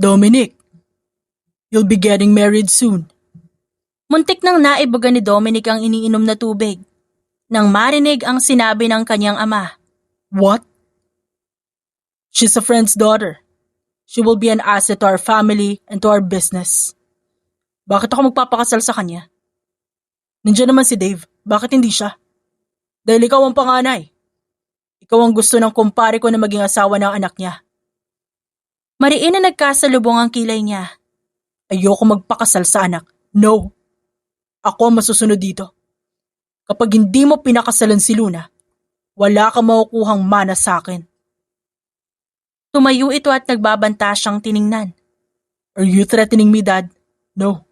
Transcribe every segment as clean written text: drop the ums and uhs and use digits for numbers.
Dominic, you'll be getting married soon. Muntik nang naibaga ni Dominic ang iniinom na tubig nang marinig ang sinabi ng kanyang ama. What? She's a friend's daughter. She will be an asset to our family and to our business. Bakit ako magpapakasal sa kanya? Nandiyan naman si Dave. Bakit hindi siya? Dahil ikaw ang panganay. Ikaw ang gusto ng kumpare ko na maging asawa ng anak niya. Mariin na nagkasalubong ang kilay niya. Ayoko magpakasal sa anak. No. Ako ang masusunod dito. Kapag hindi mo pinakasalan si Luna, wala kang makukuhang mana sa akin. Tumayo ito at nagbabanta siyang tiningnan. Are you threatening me, Dad? No.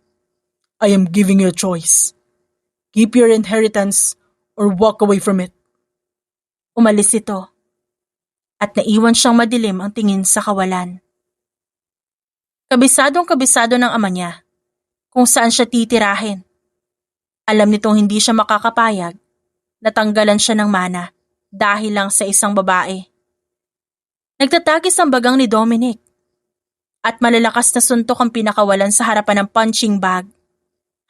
I am giving you a choice. Keep your inheritance or walk away from it. Umalis ito. At naiwan siyang madilim ang tingin sa kawalan. Kabisadong-kabisado ng ama niya kung saan siya titirahin. Alam nitong hindi siya makakapayag na tanggalan siya ng mana dahil lang sa isang babae. Nagtatagis ang bagang ni Dominic at malalakas na suntok ang pinakawalan sa harapan ng punching bag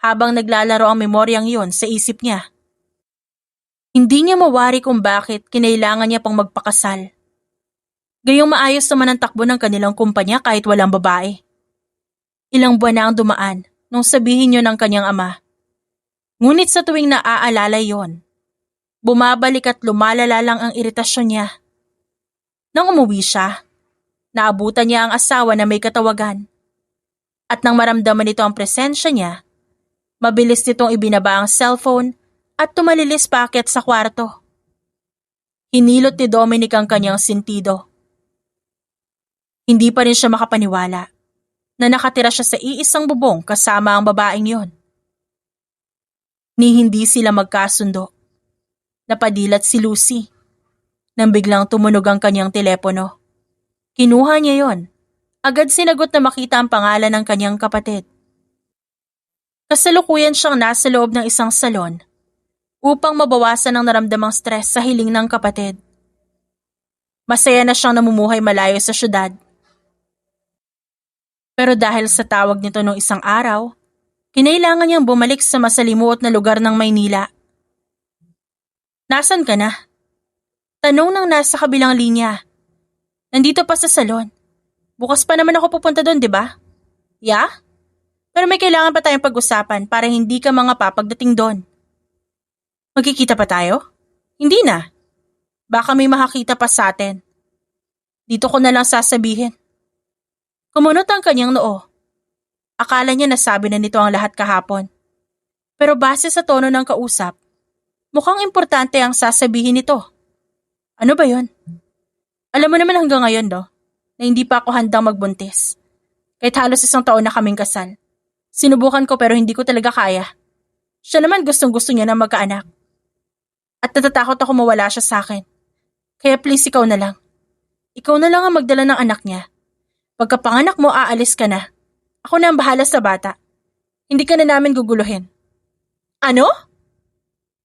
habang naglalaro ang memoryang yon sa isip niya. Hindi niya mawari kung bakit kinailangan niya pang magpakasal. Gayong maayos naman ang takbo ng kanilang kumpanya kahit walang babae. Ilang buwan na ang dumaan nung sabihin niyo ng kanyang ama. Ngunit sa tuwing naaalala yon, bumabalik at lumalala lang ang iritasyon niya. Nang umuwi siya, naabutan niya ang asawa na may katawagan. At nang maramdaman nito ang presensya niya, mabilis nitong ibinaba ang cellphone at tumalilis paakyat sa kwarto. Hinilot ni Dominic ang kanyang sentido. Hindi pa rin siya makapaniwala na nakatira siya sa iisang bubong kasama ang babaeng yon. Ni hindi sila magkasundo. Napadilat si Lucy. Nang biglang tumunog ang kanyang telepono. Kinuha niya yon. Agad sinagot na makita ang pangalan ng kanyang kapatid. Kasalukuyan siyang nasa loob ng isang salon upang mabawasan ang naramdamang stress sa hiling ng kapatid. Masaya na siyang namumuhay malayo sa syudad. Pero dahil sa tawag nito noong isang araw, kinailangan niyang bumalik sa masalimuot na lugar ng Maynila. Nasaan ka na? Tanong ng nasa kabilang linya. Nandito pa sa salon. Bukas pa naman ako pupunta doon, di ba? Yeah? Pero may kailangan pa tayong pag-usapan para hindi ka mga papagdating doon. Magkikita pa tayo? Hindi na. Baka may makakita pa sa atin. Dito ko na lang sasabihin. Kumunot ang kanyang noo. Akala niya nasabi na nito ang lahat kahapon. Pero base sa tono ng kausap, mukhang importante ang sasabihin nito. Ano ba yon? Alam mo naman hanggang ngayon, na hindi pa ako handang magbuntis. Kahit halos 1 taon na kaming kasal. Sinubukan ko pero hindi ko talaga kaya. Siya naman gustong-gusto niya na magkaanak. At natatakot ako mawala siya sa akin. Kaya please ikaw na lang. Ikaw na lang ang magdala ng anak niya. Pagkapanganak mo, aalis ka na. Ako na ang bahala sa bata. Hindi ka na namin guguluhin. Ano?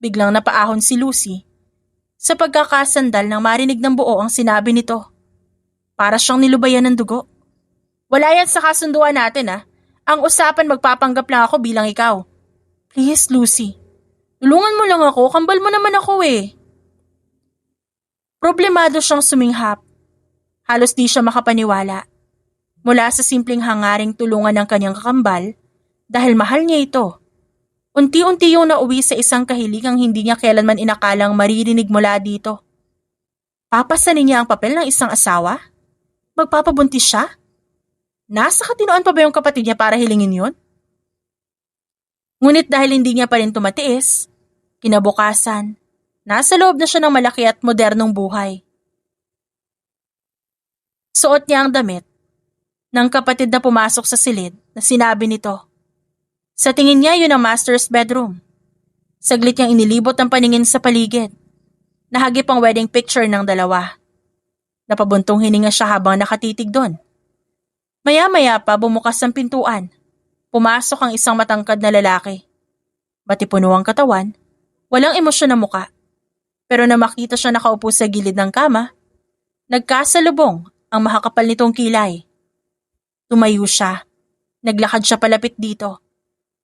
Biglang napaahon si Lucy. Sa pagkakasandal nang marinig ng buo ang sinabi nito. Para siyang nilubayan ng dugo. Wala yan sa kasunduan natin Ang usapan magpapanggap lang ako bilang ikaw. Please, Lucy. Tulungan mo lang ako, kambal mo naman ako Problemado siyang suminghap. Halos di siya makapaniwala. Mula sa simpleng hangaring tulungan ng kanyang kakambal, dahil mahal niya ito. Unti-unti yung nauwi sa isang kahilingang hindi niya kailanman inakalang maririnig mula dito. Papasanin niya ang papel ng isang asawa? Magpapabuntis siya? Nasa katinoan pa ba yung kapatid niya para hilingin yun? Ngunit dahil hindi niya pa rin tumatiis, kinabukasan, nasa loob na siya ng malaki at modernong buhay. Suot niya ang damit ng kapatid na pumasok sa silid na sinabi nito. Sa tingin niya yun ang master's bedroom. Saglit niyang inilibot ang paningin sa paligid. Nahagip ang wedding picture ng dalawa. Napabuntong hininga siya habang nakatitig doon. Maya-maya pa bumukas ang pintuan. Pumasok ang isang matangkad na lalaki. Matipuno ang katawan, walang emosyon na muka. Pero na makita siya nakaupo sa gilid ng kama, nagkasalubong ang mahakapal nitong kilay. Tumayo siya. Naglakad siya palapit dito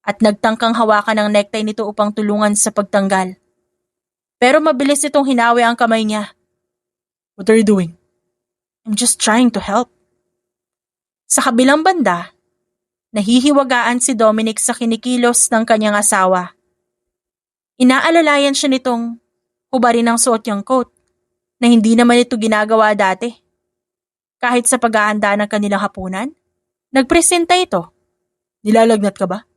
at nagtangkang hawakan ang necktie nito upang tulungan sa pagtanggal. Pero mabilis itong hinawi ang kamay niya. What are you doing? I'm just trying to help. Sa kabilang banda, nahihiwagaan si Dominic sa kinikilos ng kanyang asawa. Inaalalayan siya nitong hubarin ang suot niyang coat na hindi naman ito ginagawa dati. Kahit sa paghahanda ng kanilang hapunan, nagpresenta ito. Nilalagnat ka ba?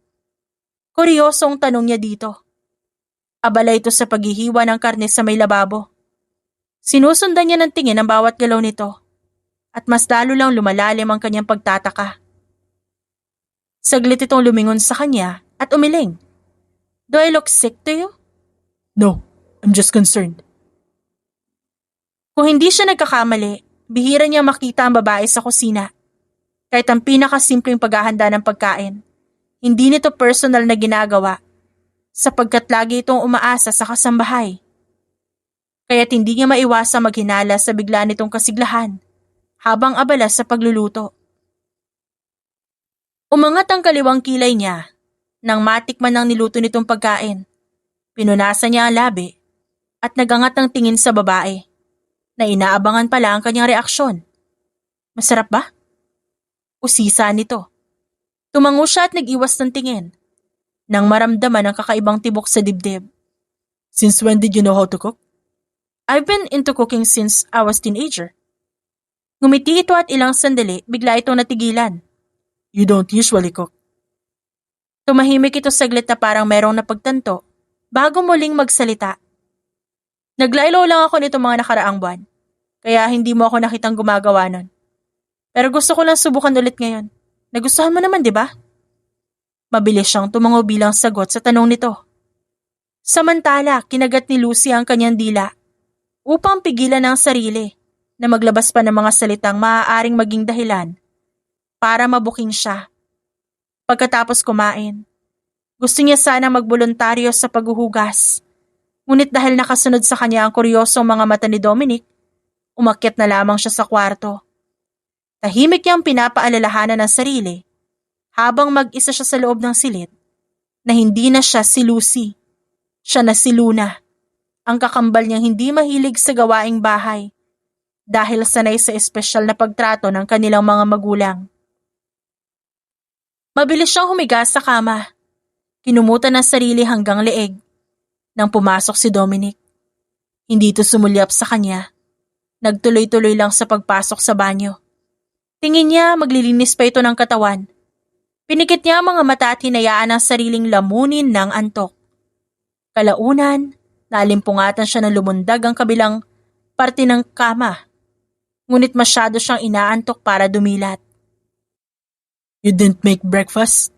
Kuryosong tanong niya dito. Abala ito sa paghihiwa ng karne sa may lababo. Sinusundan niya ng tingin ang bawat galaw nito at mas lalo lang lumalalim ang kanyang pagtataka. Saglit itong lumingon sa kanya at umiling. Do I look sick to you? No, I'm just concerned. Kung hindi siya nagkakamali, bihira niya makita ang babae sa kusina. Kahit ang pinakasimpleng paghahanda ng pagkain, hindi nito personal na ginagawa sapagkat lagi itong umaasa sa kasambahay. Kaya't hindi niya maiwasang maghinala sa bigla nitong kasiglahan habang abala sa pagluluto. Umangat ang kaliwang kilay niya nang matikman ng niluto nitong pagkain. Pinunasan niya ang labi at nagangat ng tingin sa babae na inaabangan pala ang kanyang reaksyon. Masarap ba? Usisa nito. Tumango siya at nag-iwas ng tingin nang maramdaman ang kakaibang tibok sa dibdib. Since when did you know how to cook? I've been into cooking since I was teenager. Ngumiti ito at ilang sandali, bigla itong natigilan. You don't usually cook. Tumahimik ito saglit na parang merong napagtanto bago muling magsalita. Naglaylo lang ako nito mga nakaraang buwan, kaya hindi mo ako nakitang gumagawa nun. Pero gusto ko lang subukan ulit ngayon. Nagustuhan mo naman, di ba? Mabilis siyang tumango bilang sagot sa tanong nito. Samantala, kinagat ni Lucy ang kanyang dila upang pigilan ang sarili na maglabas pa ng mga salitang maaaring maging dahilan para mabuking siya. Pagkatapos kumain, gusto niya sana magboluntaryo sa paghuhugas. Ngunit dahil nakasunod sa kanya ang kuryosong mga mata ni Dominic, umakyat na lamang siya sa kwarto. Tahimik niyang pinapaalalahanan ng sarili habang mag-isa siya sa loob ng silid na hindi na siya si Lucy. Siya na si Luna, ang kakambal niyang hindi mahilig sa gawaing bahay dahil sanay sa espesyal na pagtrato ng kanilang mga magulang. Mabilis siyang humiga sa kama. Kinumutan ng sarili hanggang leeg nang pumasok si Dominic. Hindi ito sumulyap sa kanya. Nagtuloy-tuloy lang sa pagpasok sa banyo. Tingin niya maglilinis pa ito ng katawan. Pinikit niya ang mga mata at hinayaan ang sariling lamunin ng antok. Kalaunan, nalimpungatan siya ng lumundag ang kabilang parte ng kama. Ngunit masyado siyang inaantok para dumilat. You didn't make breakfast?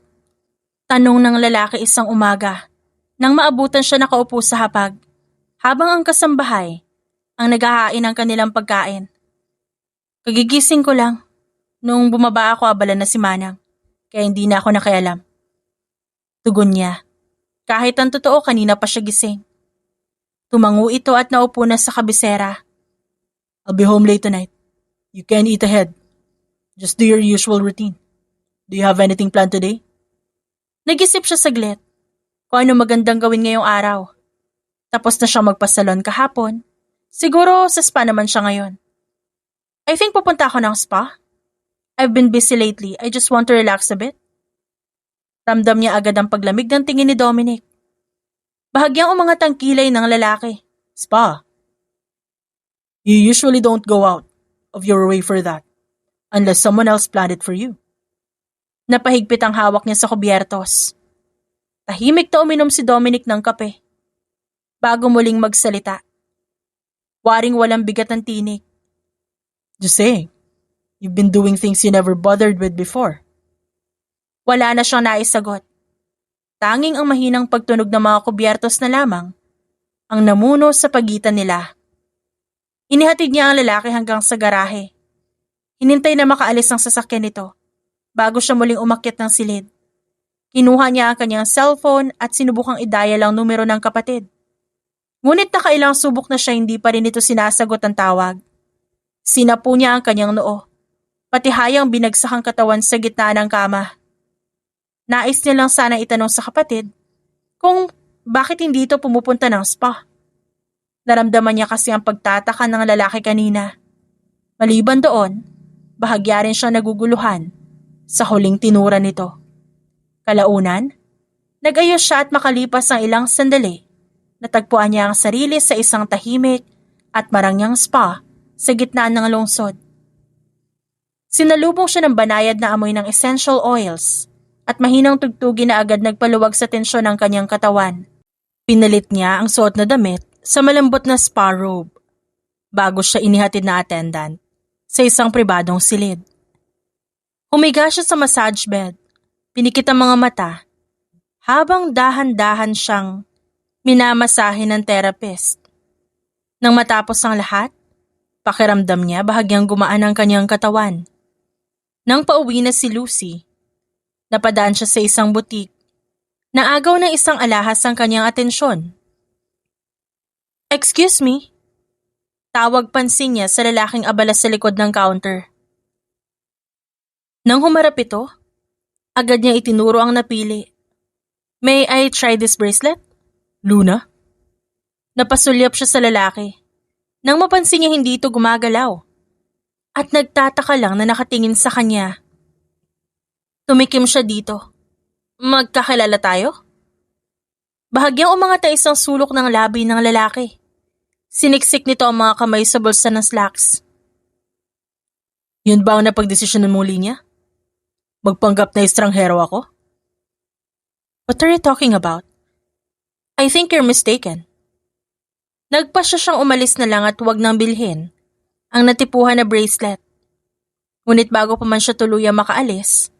Tanong ng lalaki isang umaga nang maabutan siya nakaupo sa hapag habang ang kasambahay ang naghahain ng kanilang pagkain. Kagigising ko lang. Noong bumaba ako abala na si Manang, kaya hindi na ako nakialam. Tugon niya. Kahit ang totoo kanina pa siya gising. Tumango ito at naupo na sa kabisera. I'll be home late tonight. You can eat ahead. Just do your usual routine. Do you have anything planned today? Nag-isip siya saglit kung ano magandang gawin ngayong araw. Tapos na siyang magpasalon kahapon. Siguro sa spa naman siya ngayon. I think pupunta ako ng spa. I've been busy lately. I just want to relax a bit. Ramdam niya agad ang paglamig ng tingin ni Dominic. Bahagyang umangat ang kilay ng lalaki. Spa? You usually don't go out of your way for that unless someone else planned it for you. Napahigpit ang hawak niya sa kubyertos. Tahimik na uminom si Dominic ng kape. Bago muling magsalita. Waring walang bigat ang tinig. Just saying, you've been doing things you never bothered with before. Wala na siyang naisagot. Tanging ang mahinang pagtunog ng mga kubyertos na lamang ang namuno sa pagitan nila. Inihatid niya ang lalaki hanggang sa garahe. Hinintay na makaalis ang sasakyan nito bago siya muling umakyat ng silid. Kinuha niya ang kanyang cellphone at sinubukang i-dial ang numero ng kapatid. Ngunit nakailang subok na siya hindi pa rin ito sinasagot ang tawag. Sinapo niya ang kanyang noo. pati hayang binagsak ang katawan sa gitna ng kama. Nais niya lang sana itanong sa kapatid kung bakit hindi ito pumupunta ng spa. Naramdaman niya kasi ang pagtataka ng lalaki kanina. Maliban doon, bahagya rin siya naguguluhan sa huling tinura nito. Kalaunan, nag-ayos siya at makalipas ang ilang sandali, natagpuan niya ang sarili sa isang tahimik at marangyang spa sa gitna ng lungsod. Sinalubong siya ng banayad na amoy ng essential oils at mahinang tugtugin na agad nagpaluwag sa tensyon ng kanyang katawan. Pinalit niya ang suot na damit sa malambot na spa robe bago siya inihatid na attendant sa isang pribadong silid. Humiga siya sa massage bed, pinikit ang mga mata habang dahan-dahan siyang minamasahe ng therapist. Nang matapos ang lahat, pakiramdam niya bahagyang gumaan ang kanyang katawan. Nang pauwi na si Lucy, napadaan siya sa isang butik. Naagaw ng isang alahas ang kanyang atensyon. "Excuse me?" Tawag pansin niya sa lalaking abala sa likod ng counter. Nang humarap ito, agad niya itinuro ang napili. "May I try this bracelet?" Luna? Napasulyap siya sa lalaki. Nang mapansin niya hindi ito gumagalaw. At nagtataka lang na nakatingin sa kanya. Tumikim siya dito. "Magkakilala tayo?" Bahagyang umangat ang isang sulok ng labi ng lalaki. Siniksik nito ang mga kamay sa bulsa ng slacks. Yun ba ang napagdesisyonan mo, Linya? Magpanggap na estranghero ako? What are you talking about? I think you're mistaken. Nagpasya siyang umalis na lang at huwag nang bilhin ang natipuhan na bracelet. Ngunit bago pa man siya tuluyang makaalis,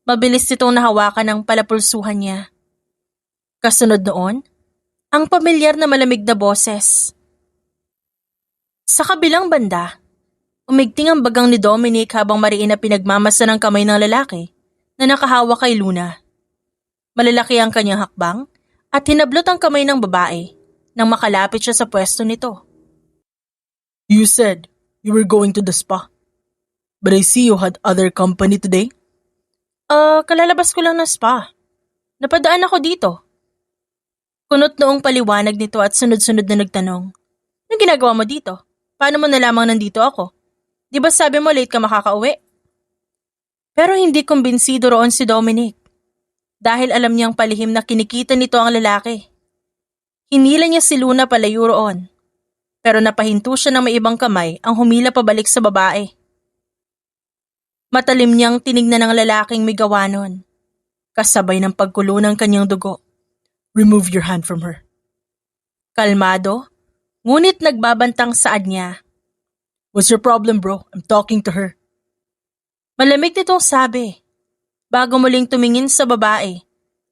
mabilis nitong nahawakan ang palapulsuhan niya. Kasunod noon, ang pamilyar na malamig na boses. Sa kabilang banda, umigting ang bagang ni Dominic habang mariin na pinagmamasa ng kamay ng lalaki na nakahawak kay Luna. Malalaki ang kanyang hakbang at hinablot ang kamay ng babae nang makalapit siya sa pwesto nito. You said you were going to the spa, but I see you had other company today? Kalalabas ko lang ng spa. Napadaan ako dito. Kunot noong paliwanag nito at sunod-sunod na nagtanong. Anong ginagawa mo dito? Paano mo nalamang nandito ako? Di ba sabi mo late ka makakauwi? Pero hindi kumbinsido roon si Dominic. Dahil alam niyang palihim na kinikita nito ang lalaki. Hinila niya si Luna palayo roon. Pero napahinto siya ng may ibang kamay ang humila pabalik sa babae. Matalim niyang tinignan ng lalaking may gawa nun. Kasabay ng pagkulo ng kanyang dugo. Remove your hand from her. Kalmado, ngunit nagbabantang saad niya. What's your problem, bro? I'm talking to her. Malamig nitong sabi, bago muling tumingin sa babae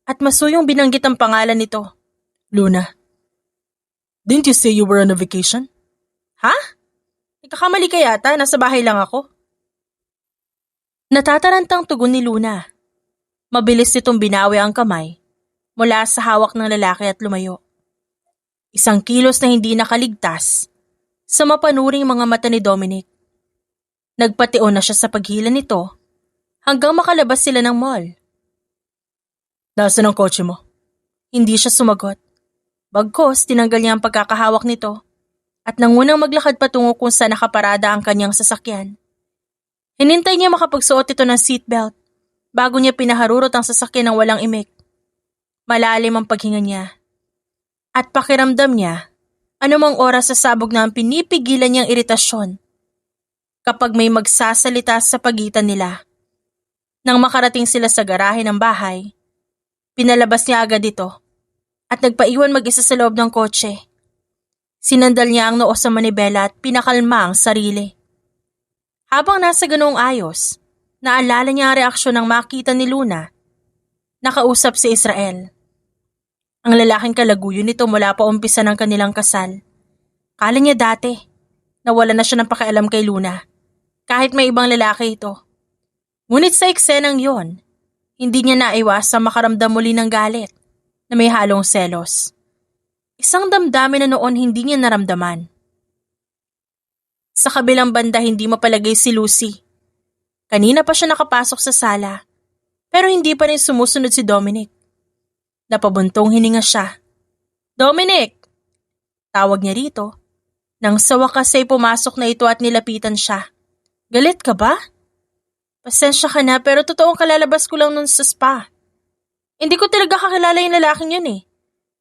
at masuyong binanggit ang pangalan nito. Luna, didn't you say you were on a vacation? Ha? Nagkakamali ka yata, nasa bahay lang ako. Natatarantang tugon ni Luna. Mabilis nitong binawi ang kamay mula sa hawak ng lalaki at lumayo. Isang kilos na hindi nakaligtas sa mapanuring mga mata ni Dominic. Nagpation na siya sa paghila nito hanggang makalabas sila ng mall. Nasaan ang kotse mo? Hindi siya sumagot. Bagkos, tinanggal niya ang pagkakahawak nito at nangunang maglakad patungo kung saan nakaparada ang kanyang sasakyan. Hinintay niya makapagsuot ito ng seatbelt bago niya pinaharurot ang sasakyan ng walang imik. Malalim ang paghinga niya. At pakiramdam niya, anumang oras sa sabog na ang pinipigilan niyang iritasyon kapag may magsasalita sa pagitan nila. Nang makarating sila sa garahe ng bahay, pinalabas niya agad ito at nagpaiwan mag-isa sa loob ng kotse. Sinandal niya ang noo sa manibela at pinakalma ang sarili. Habang nasa ganoong ayos, naalala niya ang reaksyon ng makita ni Luna. Nakausap si Israel. Ang lalaking kalaguyo nito mula pa umpisa ng kanilang kasal. Kala niya dati, nawala na siya ng pakialam kay Luna, kahit may ibang lalaki ito. Ngunit sa eksenang yon, hindi niya naiwasang makaramdam muli ng galit na may halong selos. Isang damdamin na noon hindi niya naramdaman. Sa kabilang banda hindi mapalagay si Lucy. Kanina pa siya nakapasok sa sala, pero hindi pa rin sumusunod si Dominic. Napabuntong hininga siya. Dominic! Tawag niya rito. Nang sa wakas ay pumasok na ito at nilapitan siya. Galit ka ba? Pasensya ka na pero totoong kalalabas ko lang nun sa spa. Hindi ko talaga kakilala yung lalaking yun eh.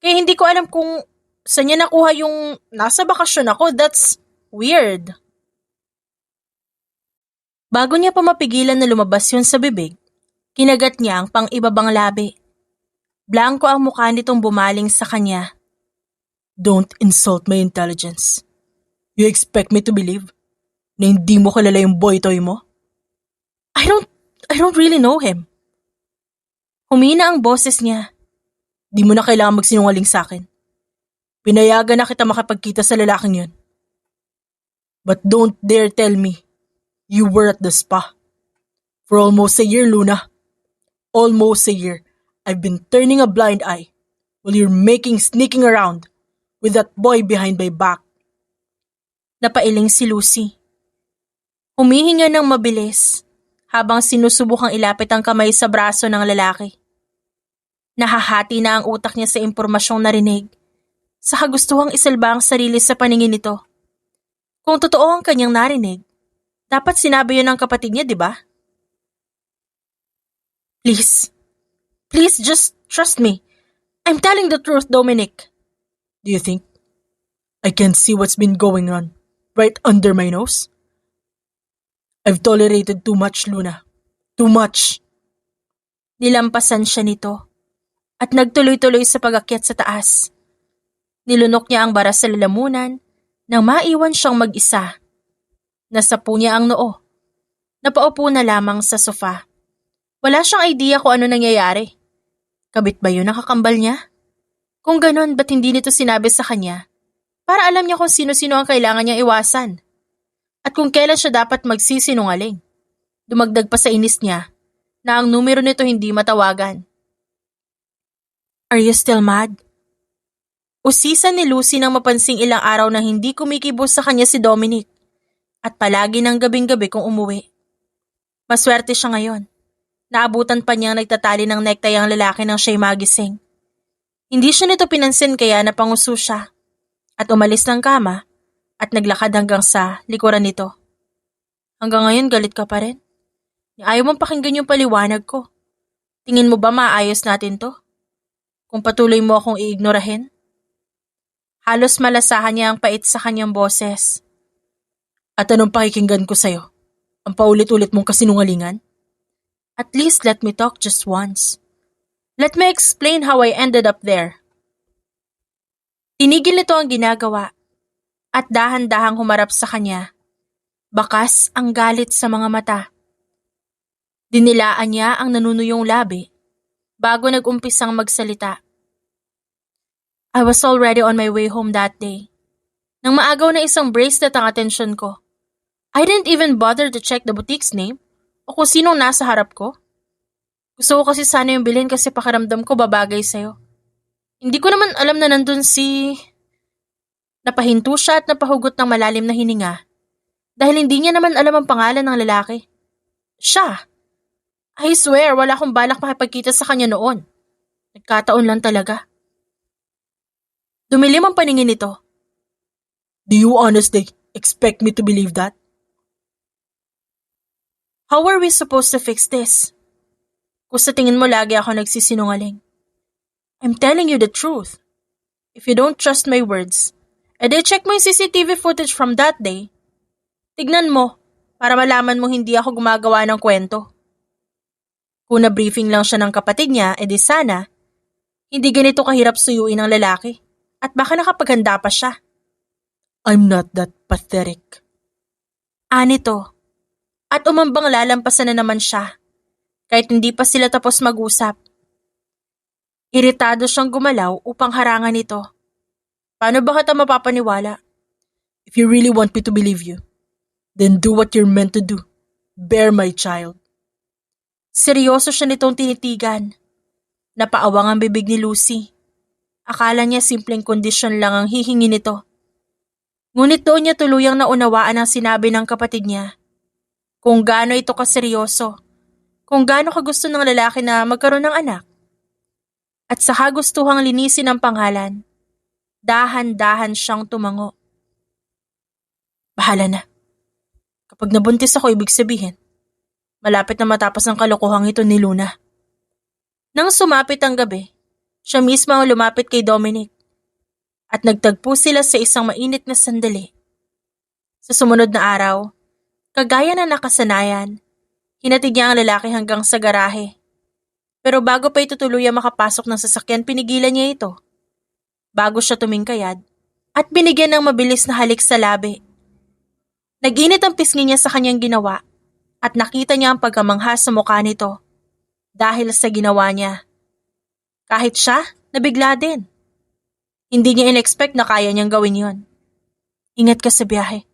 Kaya hindi ko alam kung saan niya nakuha yung nasa bakasyon ako. That's weird. Bago niya pa mapigilan na lumabas yun sa bibig, kinagat niya ang pang-ibabang labi. Blanko ang mukha nitong bumaling sa kanya. Don't insult my intelligence. You expect me to believe na hindi mo kilala yung boy-toy mo? I don't really know him. Humina ang boses niya. Di mo na kailangan magsinungaling sa akin. Pinayagan na kita makapagkita sa lalaking yun. But don't dare tell me you were at the spa. For almost a year, Luna. Almost a year. I've been turning a blind eye while you're sneaking around with that boy behind my back. Napailing si Lucy. Humihinga ng mabilis habang sinusubukang ilapit ang kamay sa braso ng lalaki. Nahahati na ang utak niya sa impormasyong narinig sa kagustuhang isalba ang sarili sa paningin nito. Kung totoo ang kanyang narinig, dapat sinabi yun ng kapatid niya, di ba? Please just trust me. I'm telling the truth, Dominic. Do you think I can see what's been going on right under my nose? I've tolerated too much, Luna. Too much. Nilampasan siya nito at nagtuloy-tuloy sa pag-akyat sa taas. Nilunok niya ang bara sa lalamunan nang maiwan siyang mag-isa. Nasapu niya ang noo. Napaupo na lamang sa sofa. Wala siyang idea kung ano nangyayari. Kabit ba yun ang kakambal niya? Kung ganon, ba't hindi nito sinabi sa kanya? Para alam niya kung sino-sino ang kailangan niyang iwasan. At kung kailan siya dapat magsisinungaling. Dumagdag pa sa inis niya na ang numero nito hindi matawagan. Are you still mad? Usisan ni Lucy nang mapansing ilang araw na hindi kumikibos sa kanya si Dominic at palagi ng gabing-gabi kung umuwi. Maswerte siya ngayon. Naabutan pa niyang nagtatali ng necktie ang lalaki nang siya'y magising. Hindi siya nito pinansin kaya napanguso siya at umalis ng kama at naglakad hanggang sa likuran nito. Hanggang ngayon galit ka pa rin? Ayaw mong pakinggan yung paliwanag ko. Tingin mo ba maayos natin to? Kung patuloy mo akong iignorahin? Halos malasahan niya ang pait sa kanyang boses. At anong pakikinggan ko sa'yo? Ang paulit-ulit mong kasinungalingan? At least let me talk just once. Let me explain how I ended up there. Tinigil nito ang ginagawa at dahan-dahang humarap sa kanya. Bakas ang galit sa mga mata. Dinilaan niya ang nanunuyong labi bago nag-umpisang magsalita. I was already on my way home that day. Nang maagaw na isang bracelet ang atensyon ko. I didn't even bother to check the boutique's name o kung sinong nasa harap ko. Gusto ko kasi sana yung bilhin kasi pakiramdam ko babagay sa'yo. Hindi ko naman alam na nandun si... Napahinto siya at napahugot ng malalim na hininga dahil hindi niya naman alam ang pangalan ng lalaki. Siya! I swear, wala akong balak makipagkita sa kanya noon. Nagkataon lang talaga. Dumilim ang paningin nito. Do you honestly expect me to believe that? How are we supposed to fix this? Kung sa tingin mo lagi ako nagsisinungaling. I'm telling you the truth. If you don't trust my words, edi check mo yung CCTV footage from that day. Tignan mo, para malaman mo hindi ako gumagawa ng kwento. Kung na-briefing lang siya ng kapatid niya, edi sana, hindi ganito kahirap suyuin ng lalaki. At baka nakapaghanda pa siya. I'm not that pathetic. Anito. At umambang lalampasan na naman siya. Kahit hindi pa sila tapos mag-usap. Iritado siyang gumalaw upang harangan ito. Paano ba kita mapapaniwala? If you really want me to believe you, then do what you're meant to do. Bear my child. Seryoso siya nitong tinitigan. Napaawang ang bibig ni Lucy. Akala niya simpleng kondisyon lang ang hihingi nito. Ngunit doon niya tuluyang naunawaan ang sinabi ng kapatid niya. Kung gaano ito kaseryoso, kung gaano kagusto ng lalaki na magkaroon ng anak. At sa kagustuhang linisin ang pangalan, dahan-dahan siyang tumango. Bahala na. Kapag nabuntis ako, ibig sabihin, malapit na matapos ang kalokohang ito ni Luna. Nang sumapit ang gabi, siya mismo ang lumapit kay Dominic at nagtagpo sila sa isang mainit na sandali. Sa sumunod na araw, kagaya na nakasanayan, hinatid niya ang lalaki hanggang sa garahe. Pero bago pa ito tuluyang makapasok ng sasakyan, pinigilan niya ito. Bago siya tumingkayad at binigyan ng mabilis na halik sa labi. Nag-init ang pisngi niya sa kanyang ginawa at nakita niya ang pagkamangha sa mukha nito dahil sa ginawa niya. Kahit siya, nabigla din. Hindi niya in-expect na kaya niyang gawin yon. Ingat ka sa biyahe.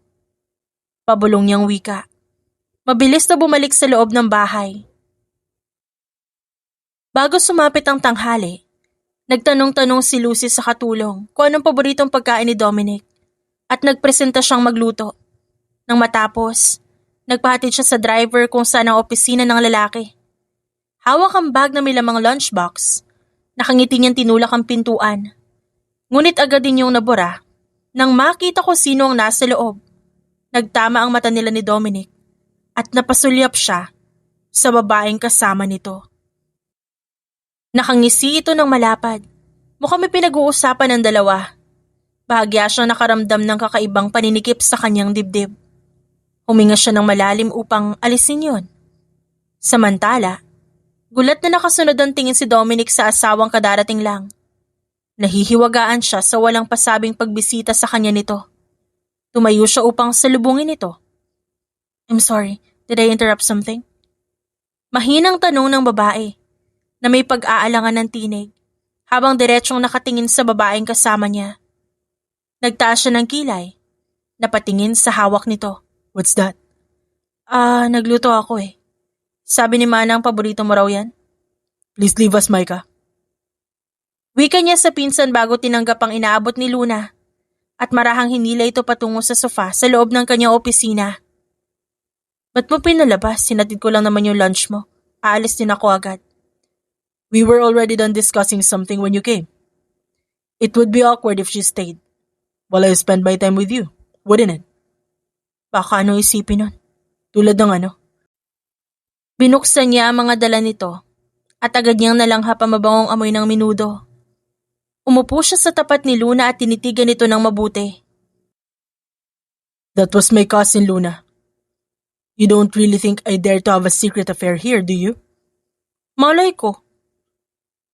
Pabulong niyang wika. Mabilis na bumalik sa loob ng bahay. Bago sumapit ang tanghali, nagtanong-tanong si Lucy sa katulong kung anong paboritong pagkain ni Dominic at nagpresenta siyang magluto. Nang matapos, nagpahatid siya sa driver kung saan ang opisina ng lalaki. Hawak ang bag na may lamang lunchbox. Nakangiti niyang tinulak ang pintuan. Ngunit agad din yung nabura nang makita ko sino ang nasa loob. Nagtama ang mata nila ni Dominic at napasulyap siya sa babaeng kasama nito. Nakangisi ito ng malapad. Mukhang may pinag-uusapan ng dalawa. Bahagya siyang nakaramdam ng kakaibang paninikip sa kanyang dibdib. Huminga siya ng malalim upang alisin yon. Samantala, gulat na nakasunod ang tingin si Dominic sa asawang kadarating lang. Nahihiwagaan siya sa walang pasabing pagbisita sa kanya nito. Tumayo siya upang salubungin ito. I'm sorry, did I interrupt something? Mahinang tanong ng babae na may pag-aalangan ng tinig habang diretsong nakatingin sa babaeng kasama niya. Nagtaas siya ng kilay, napatingin sa hawak nito. What's that? Nagluto ako eh. Sabi ni Manang paborito mo raw yan? Please leave us, Micah. Wika niya sa pinsan bago tinanggap ang inaabot ni Luna at marahang hinila ito patungo sa sofa sa loob ng kanyang opisina. Ba't mo pinalabas? Sinatid ko lang naman yung lunch mo. Aalis din ako agad. We were already done discussing something when you came. It would be awkward if she stayed while I spend my time with you, wouldn't it? Baka ano isipin nun? Tulad ng ano? Binuksan niya ang mga dala nito at agad niyang nalanghap ang mabangong amoy ng minudo. Umupo siya sa tapat ni Luna at tinitigan ito ng mabuti. That was my cousin Luna. You don't really think I dare to have a secret affair here, do you? Malay ko.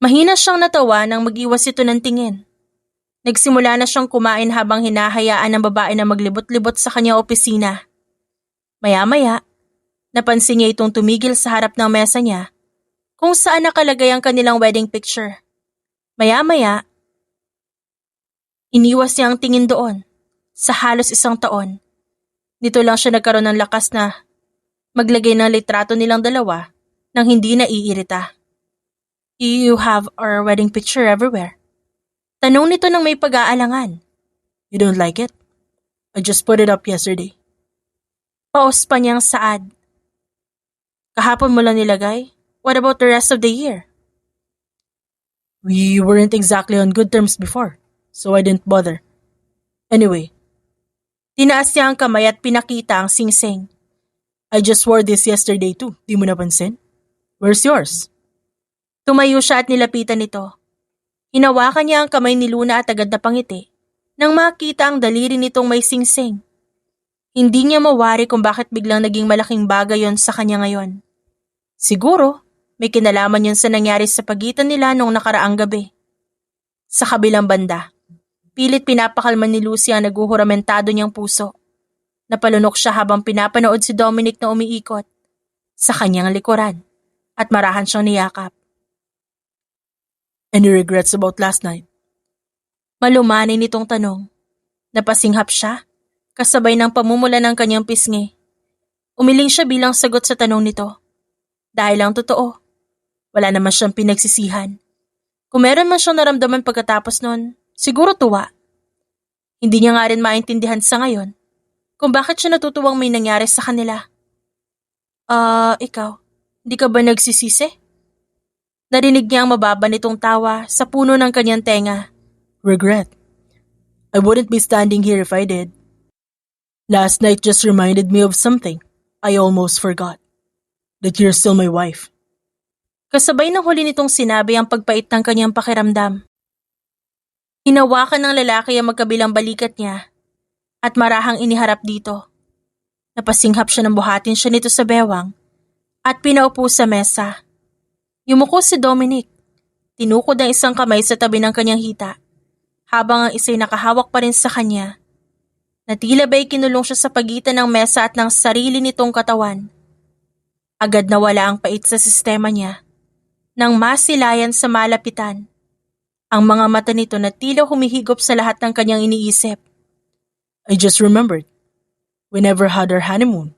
Mahina siyang natawa nang mag-iwas ito ng tingin. Nagsimula na siyang kumain habang hinahayaan ng babae na maglibot-libot sa kanyang opisina. Maya-maya, napansin niya itong tumigil sa harap ng mesa niya kung saan nakalagay ang kanilang wedding picture. Maya-maya, iniwas niya ang tingin doon. Sa halos 1 taon, dito lang siya nagkaroon ng lakas na maglagay ng litrato nilang dalawa nang hindi naiirita. You have our wedding picture everywhere. Tanong nito nang may pag-aalangan. You don't like it? I just put it up yesterday. Paos pa niyang saad. Kahapon mo lang nilagay? What about the rest of the year? We weren't exactly on good terms before, so I didn't bother. Anyway, tinaas niya ang kamay at pinakita ang singsing. I just wore this yesterday too. Di mo napansin? Where's yours? Tumayo siya at nilapitan nito. Hinawakan niya ang kamay ni Luna at agad na pangiti nang makita ang daliri nitong may singsing. Hindi niya mawari kung bakit biglang naging malaking bagay yon sa kanya ngayon. Siguro, may kinalaman yun sa nangyari sa pagitan nila noong nakaraang gabi. Sa kabilang banda, pilit pinapakalman ni Lucy ang naguhuramentado niyang puso. Napalunok siya habang pinapanood si Dominic na umiikot sa kanyang likuran at marahan siyang niyakap. Any regrets about last night? Malumanay nitong tanong. Napasinghap siya, kasabay ng pamumula ng kanyang pisngi. Umiling siya bilang sagot sa tanong nito. Dahil ang totoo, wala naman siyang pinagsisihan. Kung meron man siyang naramdaman pagkatapos nun, siguro tuwa. Hindi niya nga rin maintindihan sa ngayon kung bakit siya natutuwang may nangyari sa kanila. Ikaw, hindi ka ba nagsisisi? Narinig niya ang mababa nitong tawa sa puno ng kanyang tenga. Regret. I wouldn't be standing here if I did. Last night just reminded me of something I almost forgot. That you're still my wife. Kasabay ng huli nitong sinabi ang pagpait ng kanyang pakiramdam. Hinawakan ng lalaki ang magkabilang balikat niya at marahang iniharap dito. Napasinghap siya ng buhatin siya nito sa bewang at pinaupo sa mesa. Yumuko si Dominic. Tinukod ang isang kamay sa tabi ng kanyang hita habang ang isa'y nakahawak pa rin sa kanya. Na tila ba'y kinulong siya sa pagitan ng mesa at ng sarili nitong katawan. Agad nawala ang pait sa sistema niya nang masilayan sa malapitan. Ang mga mata nito na tila humihigop sa lahat ng kanyang iniisip. I just remembered. We never had our honeymoon.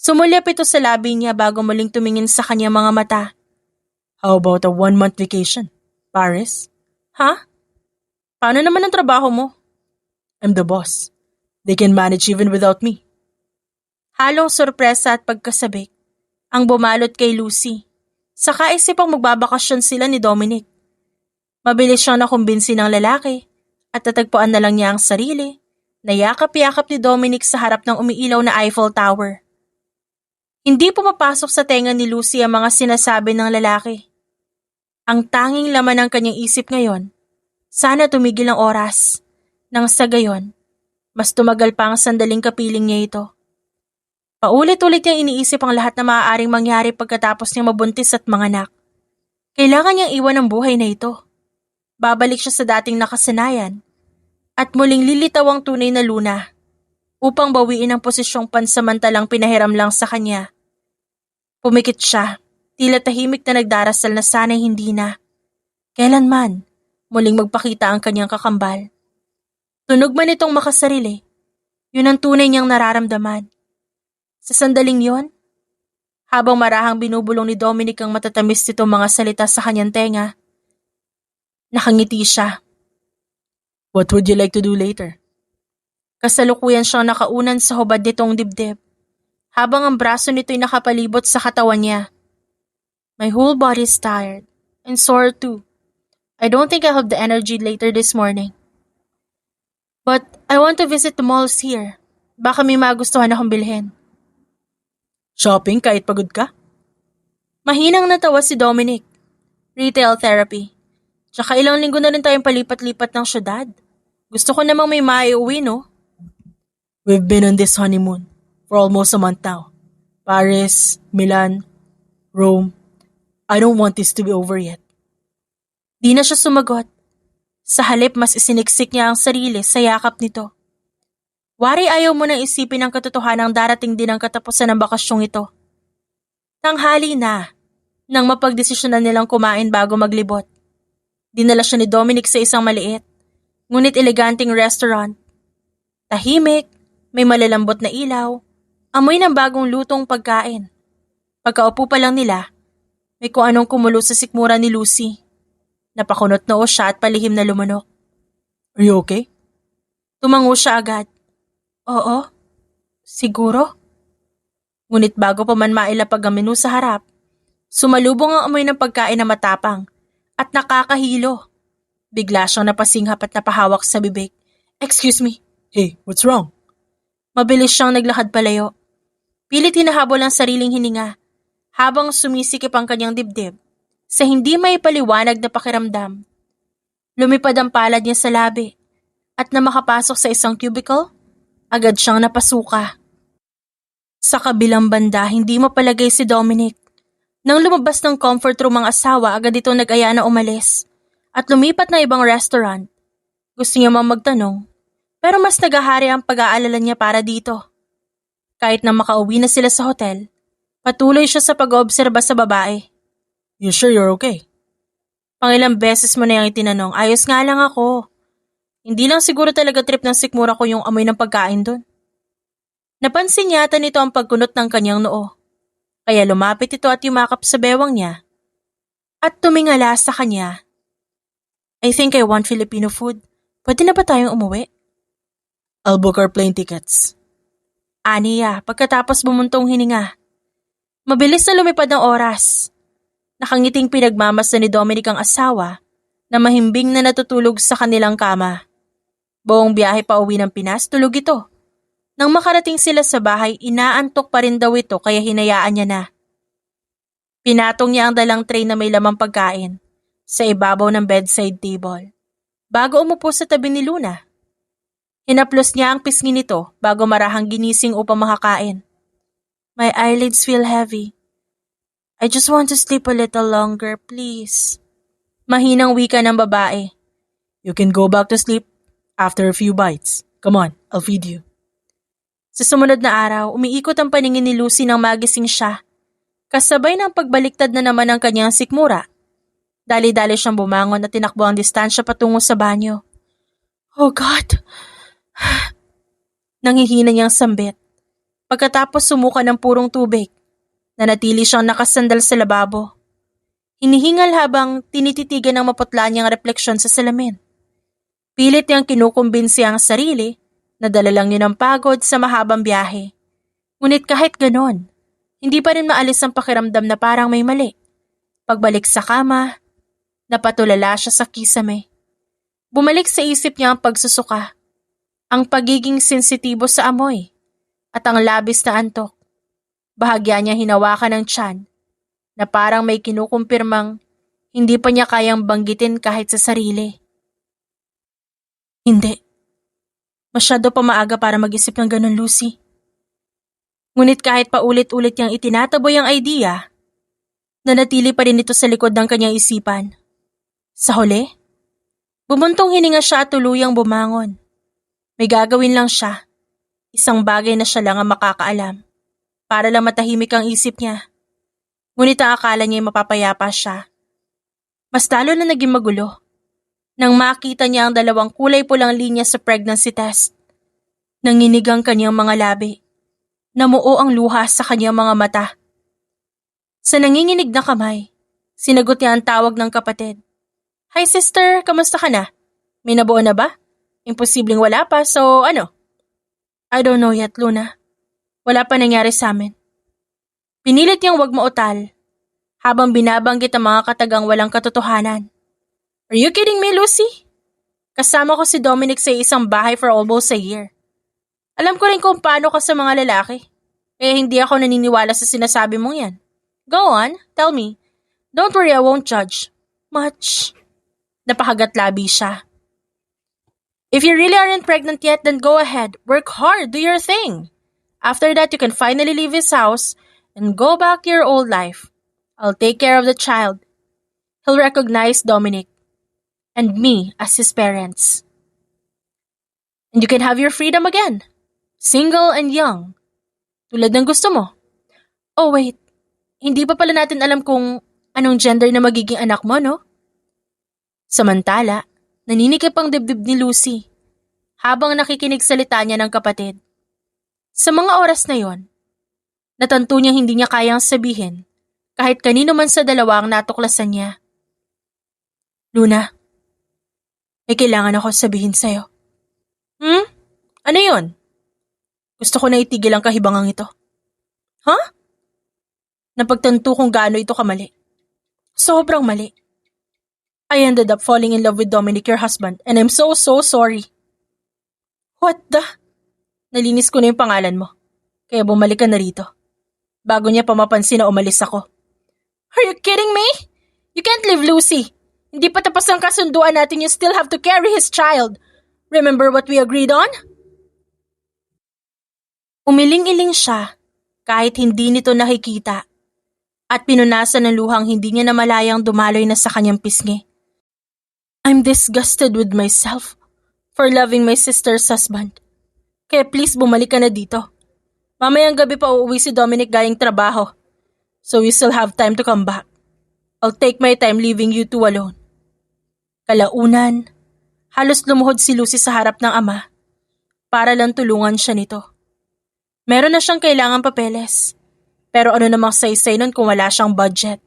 Sumulyap ito sa labi niya bago muling tumingin sa kanyang mga mata. How about a 1-month vacation? Paris? Ha? Paano naman ang trabaho mo? I'm the boss. They can manage even without me. Halong sorpresa at pagkasabik ang bumalot kay Lucy. Sa kaisipang magbabakasyon sila ni Dominic. Mabilis siyang nakumbinsi ng lalaki at tatagpuan na lang niya ang sarili na yakap-yakap ni Dominic sa harap ng umiilaw na Eiffel Tower. Hindi pumapasok sa tenga ni Lucy ang mga sinasabi ng lalaki. Ang tanging laman ng kanyang isip ngayon, sana tumigil ang oras. Nang sa gayon, mas tumagal pa ang sandaling kapiling niya ito. Paulit-ulit niyang iniisip ang lahat na maaaring mangyari pagkatapos niyang mabuntis at manganak. Kailangan niyang iwan ang buhay na ito. Babalik siya sa dating nakasanayan at muling lilitaw ang tunay na Luna upang bawiin ang posisyong pansamantalang pinahiram lang sa kanya. Pumikit siya, tila tahimik na nagdarasal na sana'y hindi na. Kailanman, muling magpakita ang kanyang kakambal. Tunog man itong makasarili, yun ang tunay niyang nararamdaman. Sa sandaling yon, habang marahang binubulong ni Dominic ang matatamis nitong mga salita sa kanyang tenga, nakangiti siya. What would you like to do later? Kasalukuyan siyang nakaunan sa hubad nitong dibdib, habang ang braso nito'y nakapalibot sa katawan niya. My whole body is tired, and sore too. I don't think I'll have the energy later this morning. But I want to visit the malls here. Baka may magustuhan akong bilhin. Shopping kahit pagod ka? Mahinang natawa si Dominic. Retail therapy. Tsaka ilang linggo na rin tayong palipat-lipat ng syudad. Gusto ko namang may maiuwi, no? We've been on this honeymoon for almost a month now. Paris, Milan, Rome. I don't want this to be over yet. Di na siya sumagot. Sa halip mas isiniksik niya ang sarili sa yakap nito. Wari ayaw mo nang isipin ang katotohanang darating din ang katapusan ng bakasyong ito. Tanghali na, nang mapagdesisyonan nilang kumain bago maglibot. Dinala siya ni Dominic sa isang maliit, ngunit eleganting restaurant. Tahimik, may malalambot na ilaw, amoy ng bagong lutong pagkain. Pagkaupo pa lang nila, may kung anong kumulo sa sikmura ni Lucy. Napakunot noo siya at palihim na lumunok. Are you okay? Tumango siya agad. Oo, siguro. Ngunit bago pa man mailapag ang menu sa harap, sumalubong ang amoy ng pagkain na matapang at nakakahilo. Bigla siyang napasinghap at napahawak sa bibig. Excuse me. Hey, what's wrong? Mabilis siyang naglakad palayo. Pilit hinahabol ang sariling hininga habang sumisikip ang kanyang dibdib sa hindi may paliwanag na pakiramdam. Lumipad ang palad niya sa labi at na makapasok sa isang cubicle, agad siyang napasuka. Sa kabilang banda, hindi mapalagay si Dominic. Nang lumabas ng comfort room ang asawa, agad ito nag-aya na umalis at lumipat na ibang restaurant. Gusto niya mang magtanong, pero mas nagahari ang pag-aalala niya para dito. Kahit na makauwi na sila sa hotel, patuloy siya sa pag-oobserba sa babae. You sure you're okay? Pangilang beses mo na yung itinanong, ayos nga lang ako. Hindi lang siguro talaga trip ng sikmura ko yung amoy ng pagkain doon. Napansin yata nito ang pagkunot ng kanyang noo. Kaya lumapit ito at yumakap sa bewang niya. At tumingala sa kanya. I think I want Filipino food. Pwede na ba tayong umuwi? I'll book our plane tickets. Aniya, pagkatapos bumuntong hininga. Mabilis na lumipad ang oras. Nakangiting pinagmamasdan ni Dominic ang asawa na mahimbing na natutulog sa kanilang kama. Buong biyahe pa uwi ng Pinas, tulog ito. Nang makarating sila sa bahay, inaantok pa rin daw ito kaya hinayaan niya na. Pinatong niya ang dalang tray na may lamang pagkain sa ibabaw ng bedside table bago umupo sa tabi ni Luna. Hinaplos niya ang pisngi nito bago marahang ginising upang makakain. My eyelids feel heavy. I just want to sleep a little longer, please. Mahinang wika ng babae. You can go back to sleep after a few bites. Come on, I'll feed you. Sa sumunod na araw, umiikot ang paningin ni Lucy nang magising siya. Kasabay ng pagbaliktad na naman ng kanyang sikmura. Dali-dali siyang bumangon at tinakbo ang distansya patungo sa banyo. Oh God! Nanghihina niyang sambit. Pagkatapos sumuka ng purong tubig, nanatili siyang nakasandal sa lababo. Hinihingal habang tinititigan ng maputla niyang refleksyon sa salamin. Pilit niyang kinukumbinsi ang sarili na dala lang yun ang pagod sa mahabang biyahe. Ngunit kahit ganon, hindi pa rin maalis ang pakiramdam na parang may mali. Pagbalik sa kama, napatulala siya sa kisame. Bumalik sa isip niya ang pagsusuka, ang pagiging sensitibo sa amoy, at ang labis na antok. Bahagya niya hinawakan ng tiyan na parang may kinukumpirmang hindi pa niya kayang banggitin kahit sa sarili. Hindi. Masyado pa maaga para mag-isip ng ganun, Lucy. Ngunit kahit pa ulit-ulit niyang itinataboy ang idea, nanatili pa rin ito sa likod ng kanyang isipan. Sa huli, bumuntong hininga siya at tuluyang bumangon. May gagawin lang siya. Isang bagay na siya lang ang makakaalam. Para lang matahimik ang isip niya. Ngunit ang akala niya ay mapapayapa siya. Mas lalo na naging magulo nang makita niya ang dalawang kulay pulang linya sa pregnancy test. Nanginig ang kanyang mga labi. Namuo ang luha sa kanyang mga mata. Sa nanginginig na kamay, sinagot niya ang tawag ng kapatid. Hi sister, kamusta ka na? May nabuo na ba? Imposibleng wala pa, so ano? I don't know yet, Luna. Wala pa nangyari sa amin. Pinilit niyang wag mautal habang binabanggit ang mga katagang walang katotohanan. Are you kidding me, Lucy? Kasama ko si Dominic sa isang bahay for almost a year. Alam ko rin kung paano ka sa mga lalaki. Kaya hindi ako naniniwala sa sinasabi mong yan. Go on, tell me. Don't worry, I won't judge. Much. Napahagat labi siya. If you really aren't pregnant yet, then go ahead. Work hard, do your thing. After that, you can finally leave his house and go back to your old life. I'll take care of the child. He'll recognize Dominic and me as his parents. And you can have your freedom again. Single and young. Tulad ng gusto mo. Oh wait, hindi pa pala natin alam kung anong gender na magiging anak mo, no? Samantala, naninikip ang dibdib ni Lucy habang nakikinig salita niya ng kapatid. Sa mga oras na yon, natanto niya hindi niya kayang sabihin kahit kanino man sa dalawa ang natuklasan niya. Luna, may kailangan ako sabihin sa'yo. Ano yun? Gusto ko na itigil ang kahibangang ito. Huh? Napagtanto kung gaano ito kamali. Sobrang mali. I ended up falling in love with Dominic, your husband, and I'm so sorry. What the? Nalinis ko na yung pangalan mo. Kaya bumalik ka na rito. Bago niya pa mapansin na umalis ako. Are you kidding me? You can't leave Lucy. Hindi pa tapos ang kasunduan natin, you still have to carry his child. Remember what we agreed on? Umiling-iling siya kahit hindi nito nakikita at pinunasan ng luhang hindi niya namalayang dumaloy na sa kanyang pisngi. I'm disgusted with myself for loving my sister's husband. Kaya please bumalik ka na dito. Mamayang gabi pa uuwi si Dominic galing trabaho. So we still have time to come back. I'll take my time leaving you two alone. Kalaunan, halos lumuhod si Lucy sa harap ng ama para lang tulungan siya nito. Meron na siyang kailangang papeles. Pero ano namang saysay nun kung wala siyang budget.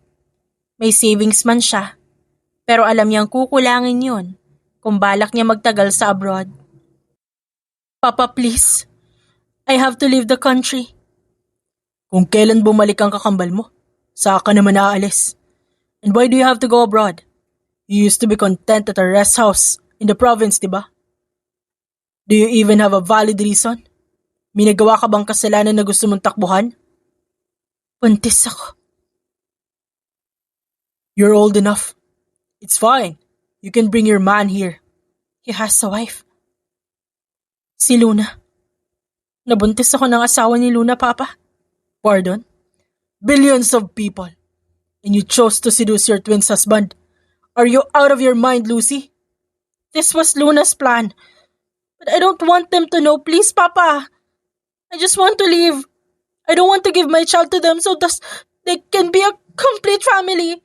May savings man siya. Pero alam niyang kukulangin yun kung balak niya magtagal sa abroad. Papa, please. I have to leave the country. Kung kailan bumalik ang kakambal mo, saka ka naman aalis. And why do you have to go abroad? You used to be content at a rest house in the province, di ba? Do you even have a valid reason? May nagawa ka bang kasalanan na gusto mong takbuhan? Buntis ako. You're old enough. It's fine. You can bring your man here. He has a wife. Si Luna. Nabuntis ako ng asawa ni Luna, Papa. Pardon? Billions of people. And you chose to seduce your twin's husband. Are you out of your mind, Lucy? This was Luna's plan. But I don't want them to know. Please, Papa. I just want to leave. I don't want to give my child to them so thus they can be a complete family.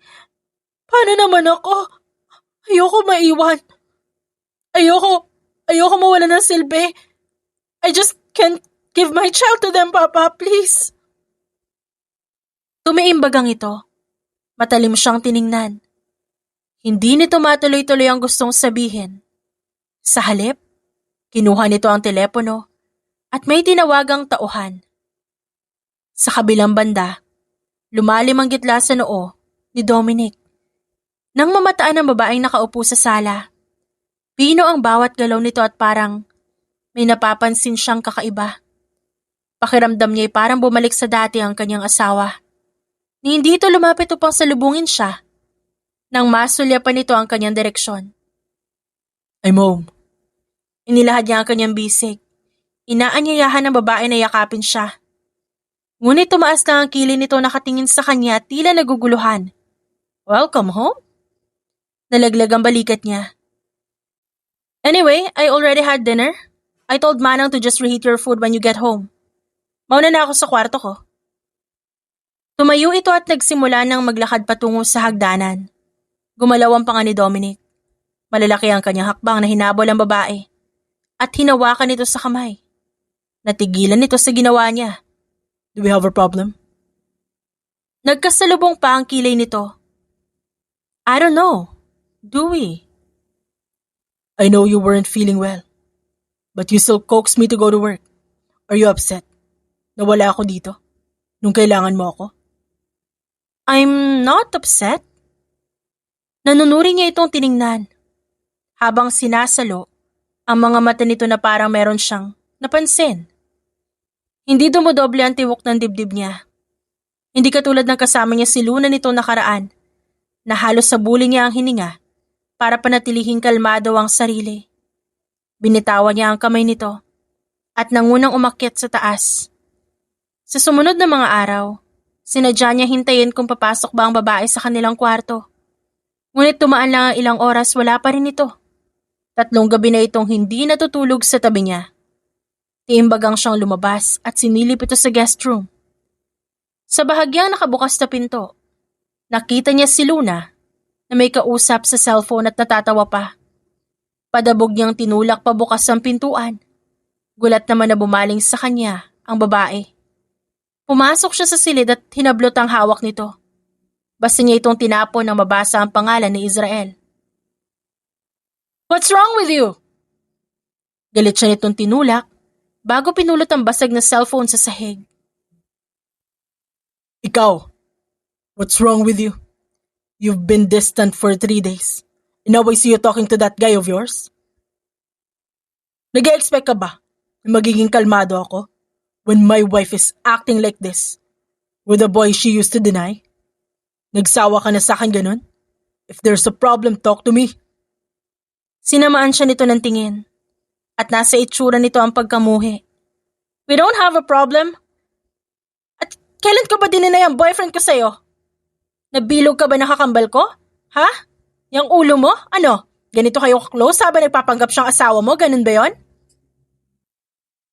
Paano naman ako? Ayoko maiwan. Ayoko mawala ng silbi. I just can't give my child to them, Papa, please. Tumiimbagang ito. Matalim siyang tiningnan. Hindi nito matuloy-tuloy ang gustong sabihin. Sa halip, kinuha nito ang telepono at may tinawagang tauhan. Sa kabilang banda, lumalim ang gitla sa noo ni Dominic. Nang mamataan ang babaeng nakaupo sa sala, pino ang bawat galaw nito at parang may napapansin siyang kakaiba. Pakiramdam niya ay parang bumalik sa dati ang kanyang asawa. Ni hindi ito lumapit upang salubungin siya nang masulyapan nito ang kanyang direksyon. I'm home. Inilahad niya ang kanyang bisig. Inaanyayahan ng babae na yakapin siya. Ngunit tumaas lang ang kilay nito nakatingin sa kanya at tila naguguluhan. Welcome home? Nalaglag ang balikat niya. Anyway, I already had dinner. I told Manang to just reheat your food when you get home. Mauna na ako sa kwarto ko. Tumayo ito at nagsimula ng maglakad patungo sa hagdanan. Gumalaw ang panga ni Dominic. Malalaki ang kanyang hakbang na hinabol ang babae. At hinawakan ito sa kamay. Natigilan ito sa ginawa niya. Do we have a problem? Nagkasalubong pa ang kilay nito. I don't know. Do we? I know you weren't feeling well. But you still coaxed me to go to work. Are you upset? Nawala ako dito? Nung kailangan mo ako? I'm not upset. Nanunuri niya itong tiningnan. Habang sinasalo, ang mga mata nito na parang meron siyang napansin. Hindi dumodoble ang tiwok ng dibdib niya. Hindi katulad ng kasama niya si Luna nitong nakaraan, na halos sabulin niya ang hininga para panatilihing kalmado ang sarili. Binitawan niya ang kamay nito at nangunang umakyat sa taas. Sa sumunod na mga araw, sinadya niya hintayin kung papasok ba ang babae sa kanilang kwarto. Ngunit tumaan lang ang ilang oras, wala pa rin ito. 3 gabi na itong hindi natutulog sa tabi niya. Tiimbagang siyang lumabas at sinilip ito sa guest room. Sa bahagyang nakabukas na pinto, nakita niya si Luna na may kausap sa cellphone at natatawa pa. Padabog niyang tinulak pabukas ang pintuan. Gulat naman na bumaling sa kanya ang babae. Pumasok siya sa silid at hinablot ang hawak nito. Basta niya itong tinapon nang mabasa ang pangalan ni Israel. What's wrong with you? Galit siya nitong tinulak bago pinulot ang basag na cellphone sa sahig. Ikaw, what's wrong with you? You've been distant for 3 days. And now I see you talking to that guy of yours? Nag-e-expect ka ba na magiging kalmado ako when my wife is acting like this with a boy she used to deny? Nagsawa ka na sa akin ganun? If there's a problem, talk to me. Sinamaan siya nito ng tingin at nasa itsura nito ang pagkamuhi. We don't have a problem. At kailan ko ba dininay ang boyfriend ko sa'yo? Nabilog ka ba nakakambal ko? Ha? Yang ulo mo? Ano? Ganito kayo ka-close habang nagpapanggap siyang asawa mo? Ganun ba yon?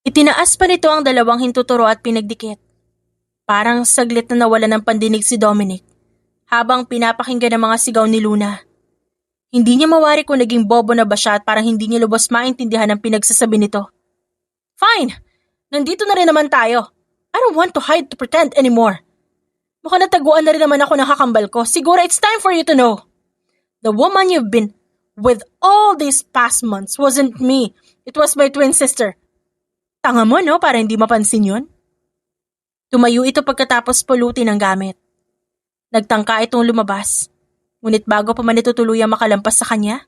Itinaas pa nito ang dalawang hintuturo at pinagdikit. Parang saglit na nawala ng pandinig si Dominic habang pinapakinggan ang mga sigaw ni Luna. Hindi niya mawari kung naging bobo na ba siya at parang hindi niya lubos maintindihan ang pinagsasabi nito. Fine! Nandito na rin naman tayo. I don't want to hide to pretend anymore. Mukhang nataguan na rin naman ako ng kakambal ko. Siguro it's time for you to know. The woman you've been with all these past months wasn't me. It was my twin sister. Tanga mo, no? Para hindi mapansin yun. Tumayo ito pagkatapos pulutin ang gamit. Nagtangka itong lumabas, ngunit bago pa man ito tuluyang makalampas sa kanya,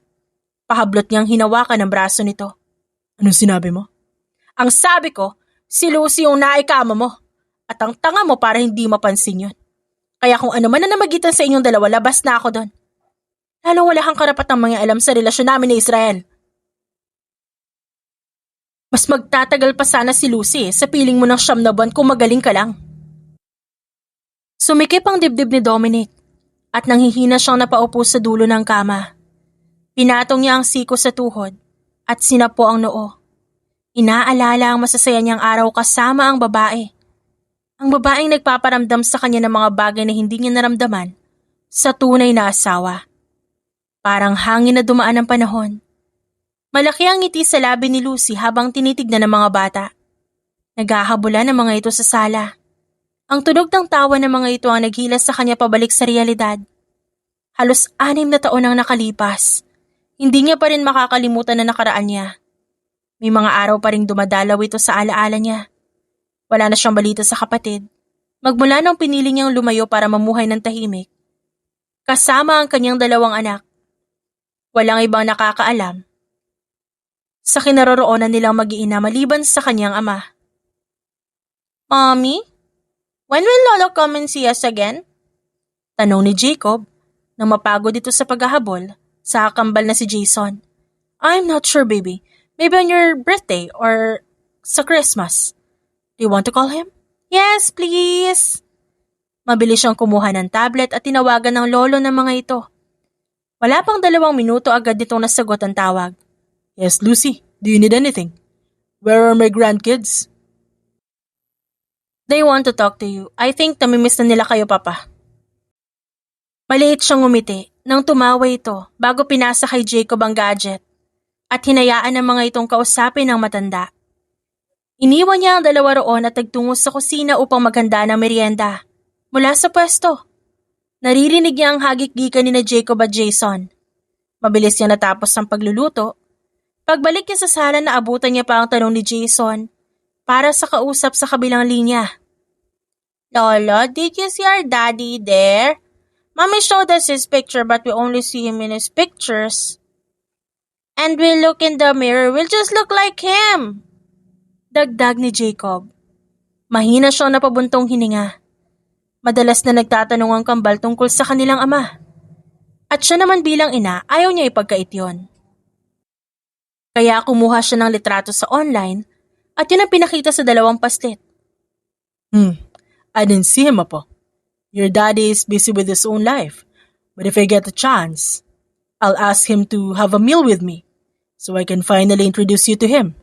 pahablot niyang hinawakan ang braso nito. Anong sinabi mo? Ang sabi ko, si Lucy yung naikama mo at ang tanga mo para hindi mapansin yun. Kaya kung ano man na namagitan sa inyong dalawa, labas na ako doon. Lalong wala kang karapatang mangialam sa relasyon namin ni Israel. Mas magtatagal pa sana si Lucy sa piling mo ng 9 na buwan kung magaling ka lang. Sumikip ang dibdib ni Dominic at nanghihina siyang napaupo sa dulo ng kama. Pinatong niya ang siko sa tuhod at sinapo ang noo. Inaalala ang masasaya niyang araw kasama ang babae. Ang babaeng nagpaparamdam sa kanya ng mga bagay na hindi niya naramdaman sa tunay na asawa. Parang hangin na dumaan ang panahon. Malaki ang ngiti sa labi ni Lucy habang tinitignan ng mga bata. Naghahabulan ang mga ito sa sala. Ang tunog ng tawa ng mga ito ang naghilas sa kanya pabalik sa realidad. Halos 6 na taon ang nakalipas. Hindi niya pa rin makakalimutan na nakaraan niya. May mga araw pa ring dumadalaw ito sa alaala niya. Wala na siyang balita sa kapatid. Magmula nang pinili niyang lumayo para mamuhay ng tahimik. Kasama ang kanyang 2 anak. Walang ibang nakakaalam sa kinaroroonan nilang mag-iina maliban sa kanyang ama. Mommy? When will Lolo come and see us again? Tanong ni Jacob nang mapagod ito sa paghahabol sa kambal na si Jason. I'm not sure, baby. Maybe on your birthday or sa Christmas. Do you want to call him? Yes, please. Mabilis siyang kumuha ng tablet at tinawagan ng lolo ng mga ito. Wala pang 2 minuto agad nitong nasagot ang tawag. Yes, Lucy. Do you need anything? Where are my grandkids? They want to talk to you. I think namimiss na nila kayo, Papa. Maliit siyang ngumiti nang tumawa ito bago pinasa kay Jacob ang gadget at hinayaan ang mga itong kausapin ng matanda. Iniwan niya ang 2 roon at nagtungo sa kusina upang maghanda ng merienda. Mula sa pwesto, naririnig niya ang hagik-gikan ni na Jacob at Jason. Mabilis niya natapos ang pagluluto. Pagbalik niya sa sala na abutan niya pa ang tanong ni Jason para sa kausap sa kabilang linya. Lolo, did you see our daddy there? Mommy showed us his picture but we only see him in his pictures. And we look in the mirror, we'll just look like him. Dagdag ni Jacob. Mahina siyang napabuntong hininga. Madalas na nagtatanong ang kambal tungkol sa kanilang ama. At siya naman bilang ina, ayaw niya ipagkait yon. Kaya kumuha siya ng litrato sa online at yun ang pinakita sa 2 paslit. I didn't see him, Apo. Your daddy is busy with his own life. But if I get a chance, I'll ask him to have a meal with me so I can finally introduce you to him.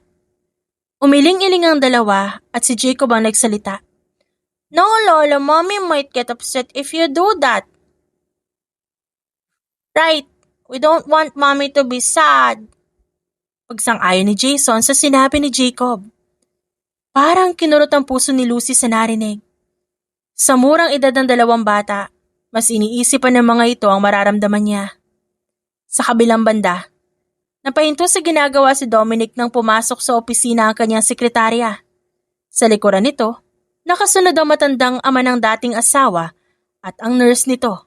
Umiling-iling ang 2 at si Jacob ang nagsalita. No, Lola, Mommy might get upset if you do that. Right, we don't want Mommy to be sad. Pagsang-ayon ni Jason sa sinabi ni Jacob. Parang kinurot ang puso ni Lucy sa narinig. Sa murang edad ng 2 bata, mas iniisipan ng mga ito ang mararamdaman niya. Sa kabilang banda, napahinto sa ginagawa si Dominic nang pumasok sa opisina ang kanyang sekretarya. Sa likuran nito, nakasunod ang matandang ama ng dating asawa at ang nurse nito.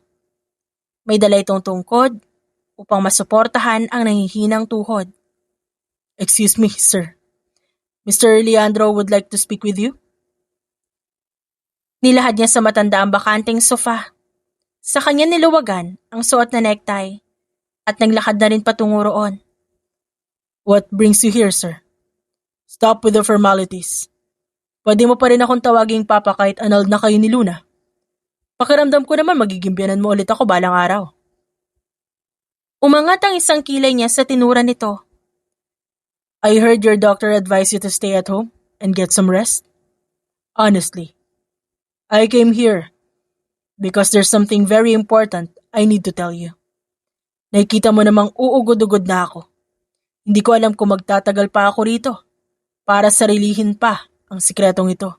May dala itong tungkod upang masuportahan ang nangihinang tuhod. Excuse me, sir. Mr. Leandro would like to speak with you. Nilahad niya sa matanda ang bakanteng sofa. Sa kanya niluwagan ang suot na necktie at naglakad na rin patungo roon. What brings you here, sir? Stop with the formalities. Pwede mo pa rin akong tawaging papa kahit annulled na kayo ni Luna. Pakiramdam ko naman magiging biyanan mo ulit ako balang araw. Umangat ang isang kilay niya sa tinura nito. I heard your doctor advised you to stay at home and get some rest. Honestly, I came here because there's something very important I need to tell you. Nakikita mo namang uugod-ugod na ako. Hindi ko alam kung magtatagal pa ako rito para sarilihin pa ang sikretong ito.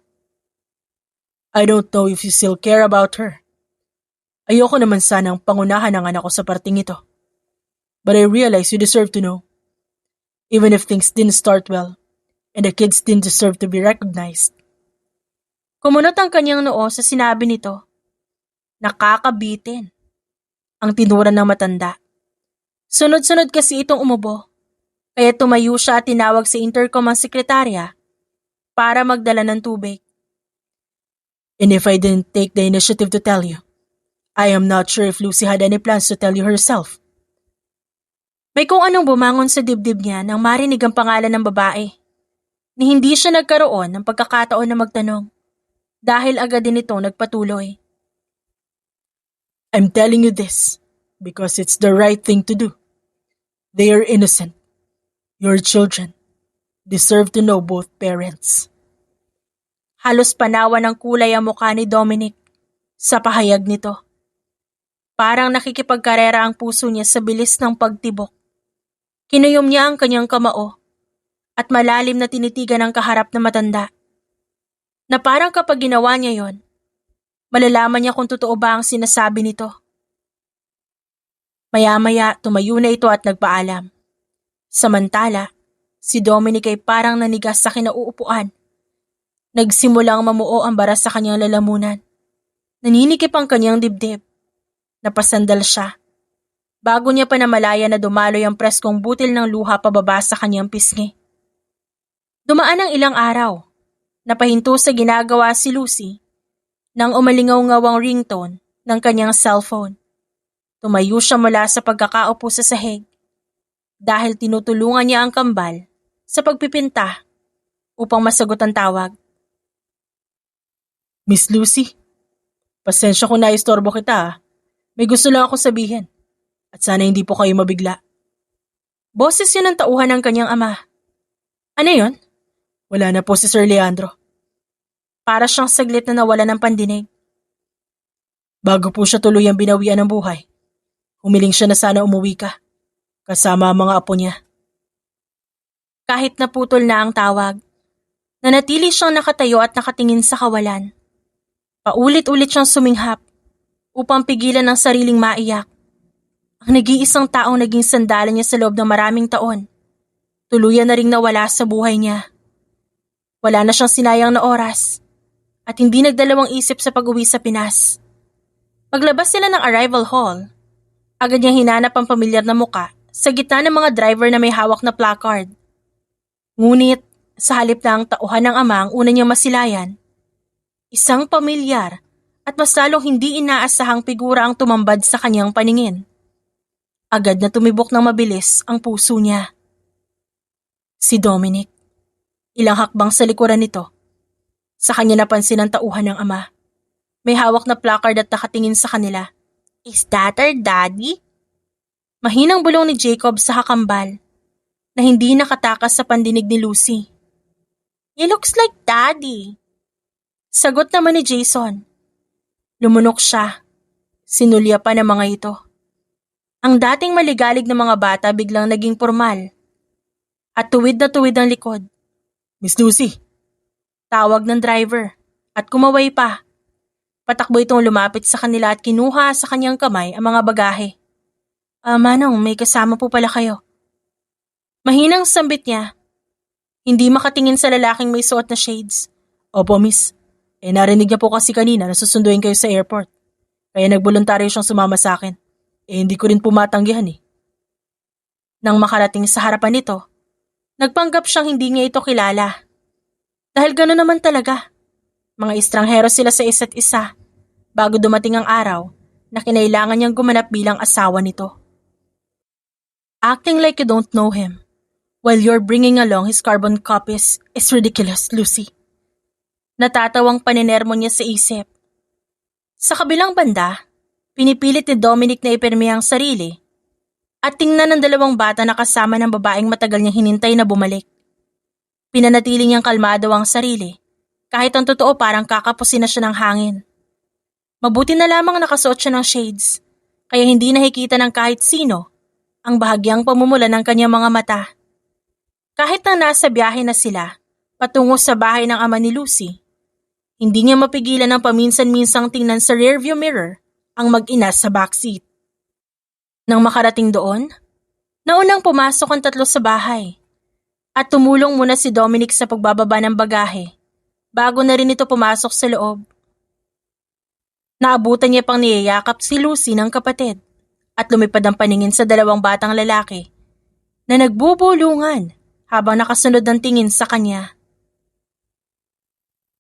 I don't know if you still care about her. Ayoko naman sanang pangunahan ang anak ko sa parting ito. But I realize you deserve to know. Even if things didn't start well, and the kids didn't deserve to be recognized. Kumunot ang kanyang noo sa sinabi nito. Nakakabitin. Ang tinura ng matanda. Sunod-sunod kasi itong umubo, kaya tumayo siya at tinawag sa intercom ang sekretarya para magdala ng tubig. And if I didn't take the initiative to tell you, I am not sure if Lucy had any plans to tell you herself. May kung anong bumangon sa dibdib niya nang marinig ang pangalan ng babae. Ni hindi siya nagkaroon ng pagkakataon na magtanong dahil agad din itong nagpatuloy. I'm telling you this because it's the right thing to do. They are innocent. Your children deserve to know both parents. Halos panawa ng kulay ang mukha ni Dominic sa pahayag nito. Parang nakikipagkarera ang puso niya sa bilis ng pagtibok. Kinuyom niya ang kanyang kamao at malalim na tinitigan ang kaharap na matanda. Na parang kapag ginawa niya yon, malalaman niya kung totoo ba ang sinasabi nito. Maya-maya tumayo na ito at nagpaalam. Samantala, si Dominic ay parang nanigas sa kinauupuan. Nagsimulang mamuo ang bara sa kanyang lalamunan. Naninikip ang kanyang dibdib. Napasandal siya. Bago niya pa namalaya na dumaloy ang preskong butil ng luha pababa sa kanyang pisngi. Dumaan ang ilang araw. Napahinto sa ginagawa si Lucy nang umalingaw-ngaw ang ringtone ng kanyang cellphone. Tumayo siya mula sa pagkakaupo sa sahig dahil tinutulungan niya ang kambal sa pagpipinta upang masagot ang tawag. Miss Lucy, pasensya kung naistorbo kita. May gusto lang ako sabihin at sana hindi po kayo mabigla. Boses yun ang tauhan ng kanyang ama. Ano yun? Wala na po si Sir Leandro. Para siyang saglit na nawala ng pandinig. Bago po siya tuluyang binawian ng buhay, humiling siya na sana umuwi ka, kasama ang mga apo niya. Kahit naputol na ang tawag, nanatili siyang nakatayo at nakatingin sa kawalan. Paulit-ulit siyang suminghap upang pigilan ang sariling maiyak. Ang nag-iisang taong naging sandalan niya sa loob ng maraming taon, tuluyan na ring nawala sa buhay niya. Wala na siyang sinayang na oras at hindi nagdalawang isip sa pag-uwi sa Pinas. Paglabas sila ng arrival hall, agad niyang hinanap ang pamilyar na muka sa gitna ng mga driver na may hawak na placard. Ngunit sa halip na ang tauhan ng ama ang una niyang masilayan, isang pamilyar at mas lalong hindi inaasahang figura ang tumambad sa kanyang paningin. Agad na tumibok ng mabilis ang puso niya. Si Dominic. Ilang hakbang sa likuran nito. Sa kanya napansin ang tauhan ng ama. May hawak na placard at nakatingin sa kanila. Is that our daddy? Mahinang bulong ni Jacob sa kakambal na hindi nakatakas sa pandinig ni Lucy. He looks like daddy. Sagot naman ni Jason. Lumunok siya. Sinulya pa ng mga ito. Ang dating maligalig na mga bata biglang naging formal. At tuwid na tuwid ang likod. Miss Lucy. Tawag ng driver at kumaway pa. Patakbo itong lumapit sa kanila at kinuha sa kanyang kamay ang mga bagahe. Manong, may kasama po pala kayo. Mahinang sambit niya. Hindi makatingin sa lalaking may suot na shades. Opo, miss. Narinig niya po kasi kanina na susunduin kayo sa airport. Kaya nagboluntaryo siyang sumama sa akin. Hindi ko rin pumatanggihan eh. Nang makarating sa harapan nito, nagpanggap siyang hindi niya ito kilala. Dahil gano'n naman talaga. Mga estranghero sila sa isa't isa bago dumating ang araw na kinailangan niyang gumanap bilang asawa nito. Acting like you don't know him while you're bringing along his carbon copies is ridiculous, Lucy. Natatawang paninermo niya sa isip. Sa kabilang banda, pinipilit ni Dominic na ipirmi ang sarili at tingnan ng dalawang bata na kasama ng babaeng matagal niyang hinintay na bumalik. Pinanatili niyang kalmado ang sarili kahit ang totoo parang kakapusin na siya ng hangin. Mabuti na lamang nakasuot siya ng shades kaya hindi nakikita ng kahit sino ang bahagyang pamumula ng kanyang mga mata. Kahit na nasa biyahe na sila patungo sa bahay ng ama ni Lucy, hindi niya mapigilan ang paminsan-minsang tingnan sa rearview mirror ang mag-ina sa backseat. Nang makarating doon, naunang pumasok ang tatlo sa bahay at tumulong muna si Dominic sa pagbababa ng bagahe bago na rin ito pumasok sa loob. Naabutan niya pang niyayakap si Lucy ng kapatid at lumipad ang paningin sa dalawang batang lalaki na nagbubulungan habang nakasunod ng tingin sa kanya.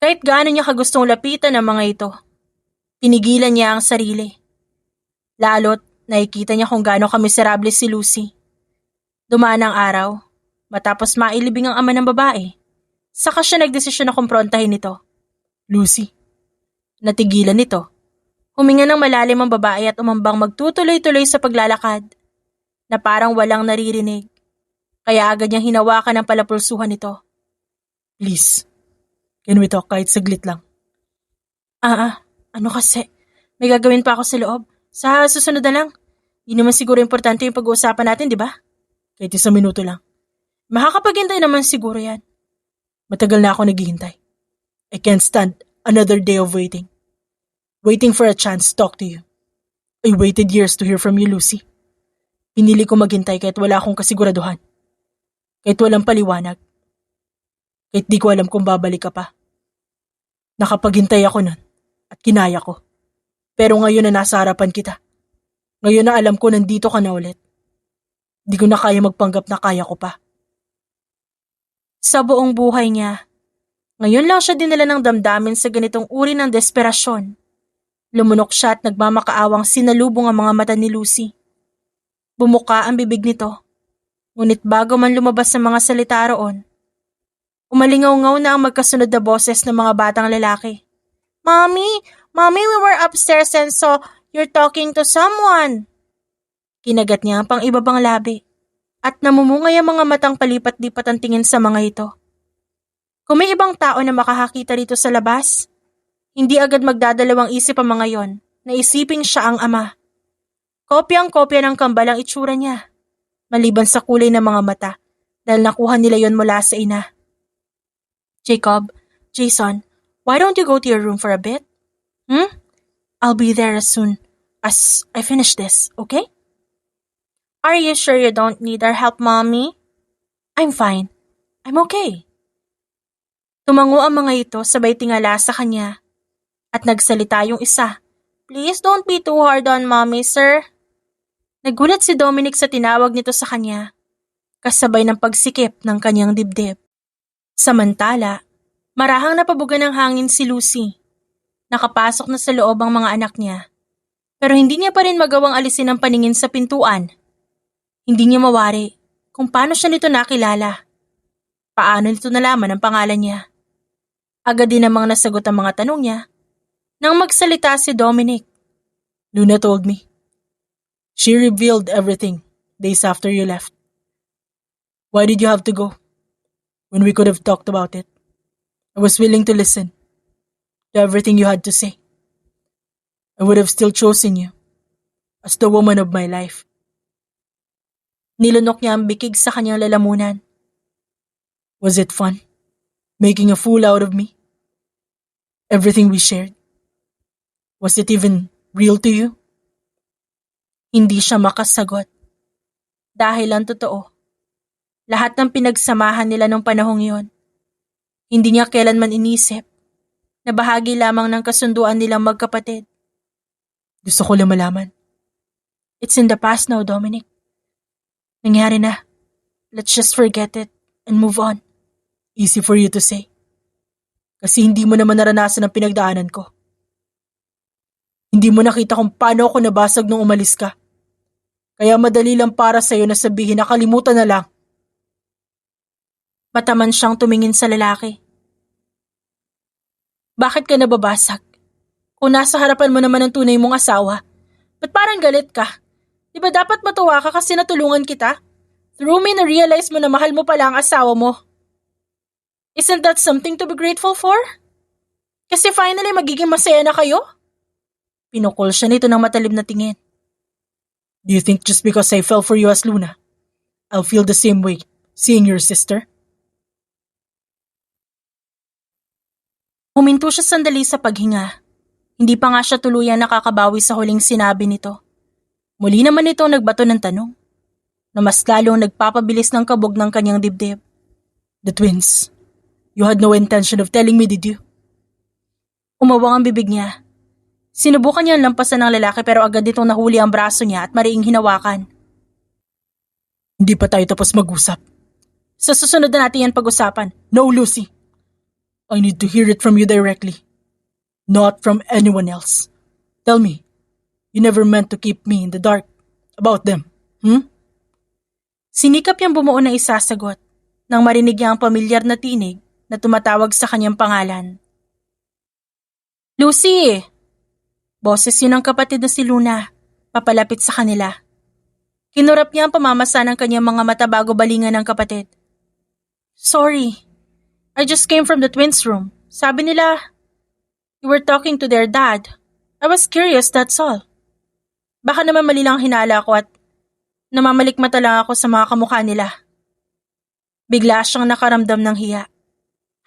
Kahit gaano niya kagustong lapitan ang mga ito, pinigilan niya ang sarili. Lalo't nakikita niya kung gaano kamiserable si Lucy. Dumaan ang araw, matapos mailibing ang ama ng babae, saka siya nagdesisyon na kumprontahin ito. Lucy, Natigilan nito. Huminga ng malalim ang babae at umambang magtutuloy-tuloy sa paglalakad na parang walang naririnig. Kaya agad niyang hinawakan ang palapulsuhan nito. please. Can we talk kahit saglit lang? Ano kasi? May gagawin pa ako sa loob. Sa susunod na lang. Di naman siguro importante yung pag-uusapan natin, di ba? Kahit 1 minuto lang. Makakapaghintay naman siguro yan. Matagal na ako naghihintay. I can't stand another day of waiting. Waiting for a chance to talk to you. I waited years to hear from you, Lucy. Pinili ko maghintay kahit wala akong kasiguraduhan. Kahit walang paliwanag. Kahit di ko alam kung babalik ka pa. Nakapaghintay ako nun at kinaya ko. Pero ngayon na nasa harapan kita. Ngayon na alam ko nandito ka na ulit. Di ko na kaya magpanggap na kaya ko pa. Sa buong buhay niya, ngayon lang siya dinala ng damdamin sa ganitong uri ng desperasyon. Lumunok siya at nagmamakaawang sinalubong ang mga mata ni Lucy. Bumuka ang bibig nito, ngunit bago man lumabas ang mga salita roon, umalingaw-ngaw na ang magkasunod na boses ng mga batang lalaki. Mommy, we were upstairs and saw you're talking to someone. Kinagat niya ang pang-ibabang labi at namumungay ang mga matang palipat-lipat ang tingin sa mga ito. Kung may ibang tao na makakakita rito sa labas, hindi agad magdadalawang isip ang mga yon na isiping siya ang ama. Kopyang-kopya ng kambal ang itsura niya, maliban sa kulay ng mga mata dahil nakuha nila yon mula sa ina. Jason, why don't you go to your room for a bit? I'll be there as soon as I finish this, okay? Are you sure you don't need our help, Mommy? I'm fine. I'm okay. Tumango ang mga ito sabay tingala sa kanya. At nagsalita yung isa. Please don't be too hard on Mommy, sir. Nagulat si Dominic sa tinawag nito sa kanya, kasabay ng pagsikip ng kanyang dibdib. Samantala, marahang napabugan ng hangin si Lucy. Nakapasok na sa loob ang mga anak niya. Pero hindi niya pa rin magawang alisin ang paningin sa pintuan. Hindi niya mawari kung paano siya nito nakilala. Paano nito nalaman ang pangalan niya. Agad din namang nasagot ang mga tanong niya nang magsalita si Dominic. Luna told me. She revealed everything days after you left. Why did you have to go? When we could have talked about it. I was willing to listen to everything you had to say. I would have still chosen you as the woman of my life. Nilunok niya ang bikig sa kanyang lalamunan. Was it fun? Making a fool out of me? Everything we shared? Was it even real to you? Hindi siya makasagot. Dahil ang totoo, lahat ng pinagsamahan nila nung panahong yon, hindi niya kailanman inisip na bahagi lamang ng kasunduan nilang magkapatid. Gusto ko lang malaman. It's in the past now, Dominic. Nangyari na. Let's just forget it and move on. Easy for you to say. Kasi hindi mo naman naranasan ang pinagdaanan ko. Hindi mo nakita kung paano ako nabasag nung umalis ka. Kaya madali lang para sa'yo na sabihin na kalimutan na lang. Mataman siyang tumingin sa lalaki. Bakit ka nababasag? Kung nasa harapan mo naman ang tunay mong asawa, ba't parang galit ka? Di ba dapat matuwa ka kasi natulungan kita? Through me na-realize mo na mahal mo pala ang asawa mo. Isn't that something to be grateful for? Kasi finally magiging masaya na kayo? Pinukol siya nito ng matalim na tingin. Do you think just because I fell for you as Luna, I'll feel the same way seeing your sister? Huminto siya sandali sa paghinga. Hindi pa nga siya tuluyang nakakabawi sa huling sinabi nito. Muli naman ito nagbato ng tanong, na mas lalong nagpapabilis ng kabog ng kanyang dibdib. The twins. You had no intention of telling me, did you? Umawang ang bibig niya. Sinubukan niyang lampasan ng lalaki pero agad itong nahuli ang braso niya at mariing hinawakan. Hindi pa tayo tapos mag-usap. Sa susunod na natin yan pag-usapan. No, Lucy. I need to hear it from you directly. Not from anyone else. Tell me, you never meant to keep me in the dark about them, Sinikap niyang bumuo ng isasagot nang marinig niya ang pamilyar na tinig na tumatawag sa kanyang pangalan. Lucy! Boses yun ng kapatid na si Luna, papalapit sa kanila. Kinurap niya ang pamamasa ng kanyang mga mata bago balingan ng kapatid. Sorry, I just came from the twins' room. Sabi nila, you were talking to their dad. I was curious, that's all. Baka naman mali lang hinala ko at namamalikmata lang ako sa mga kamukha nila. Bigla siyang nakaramdam ng hiya.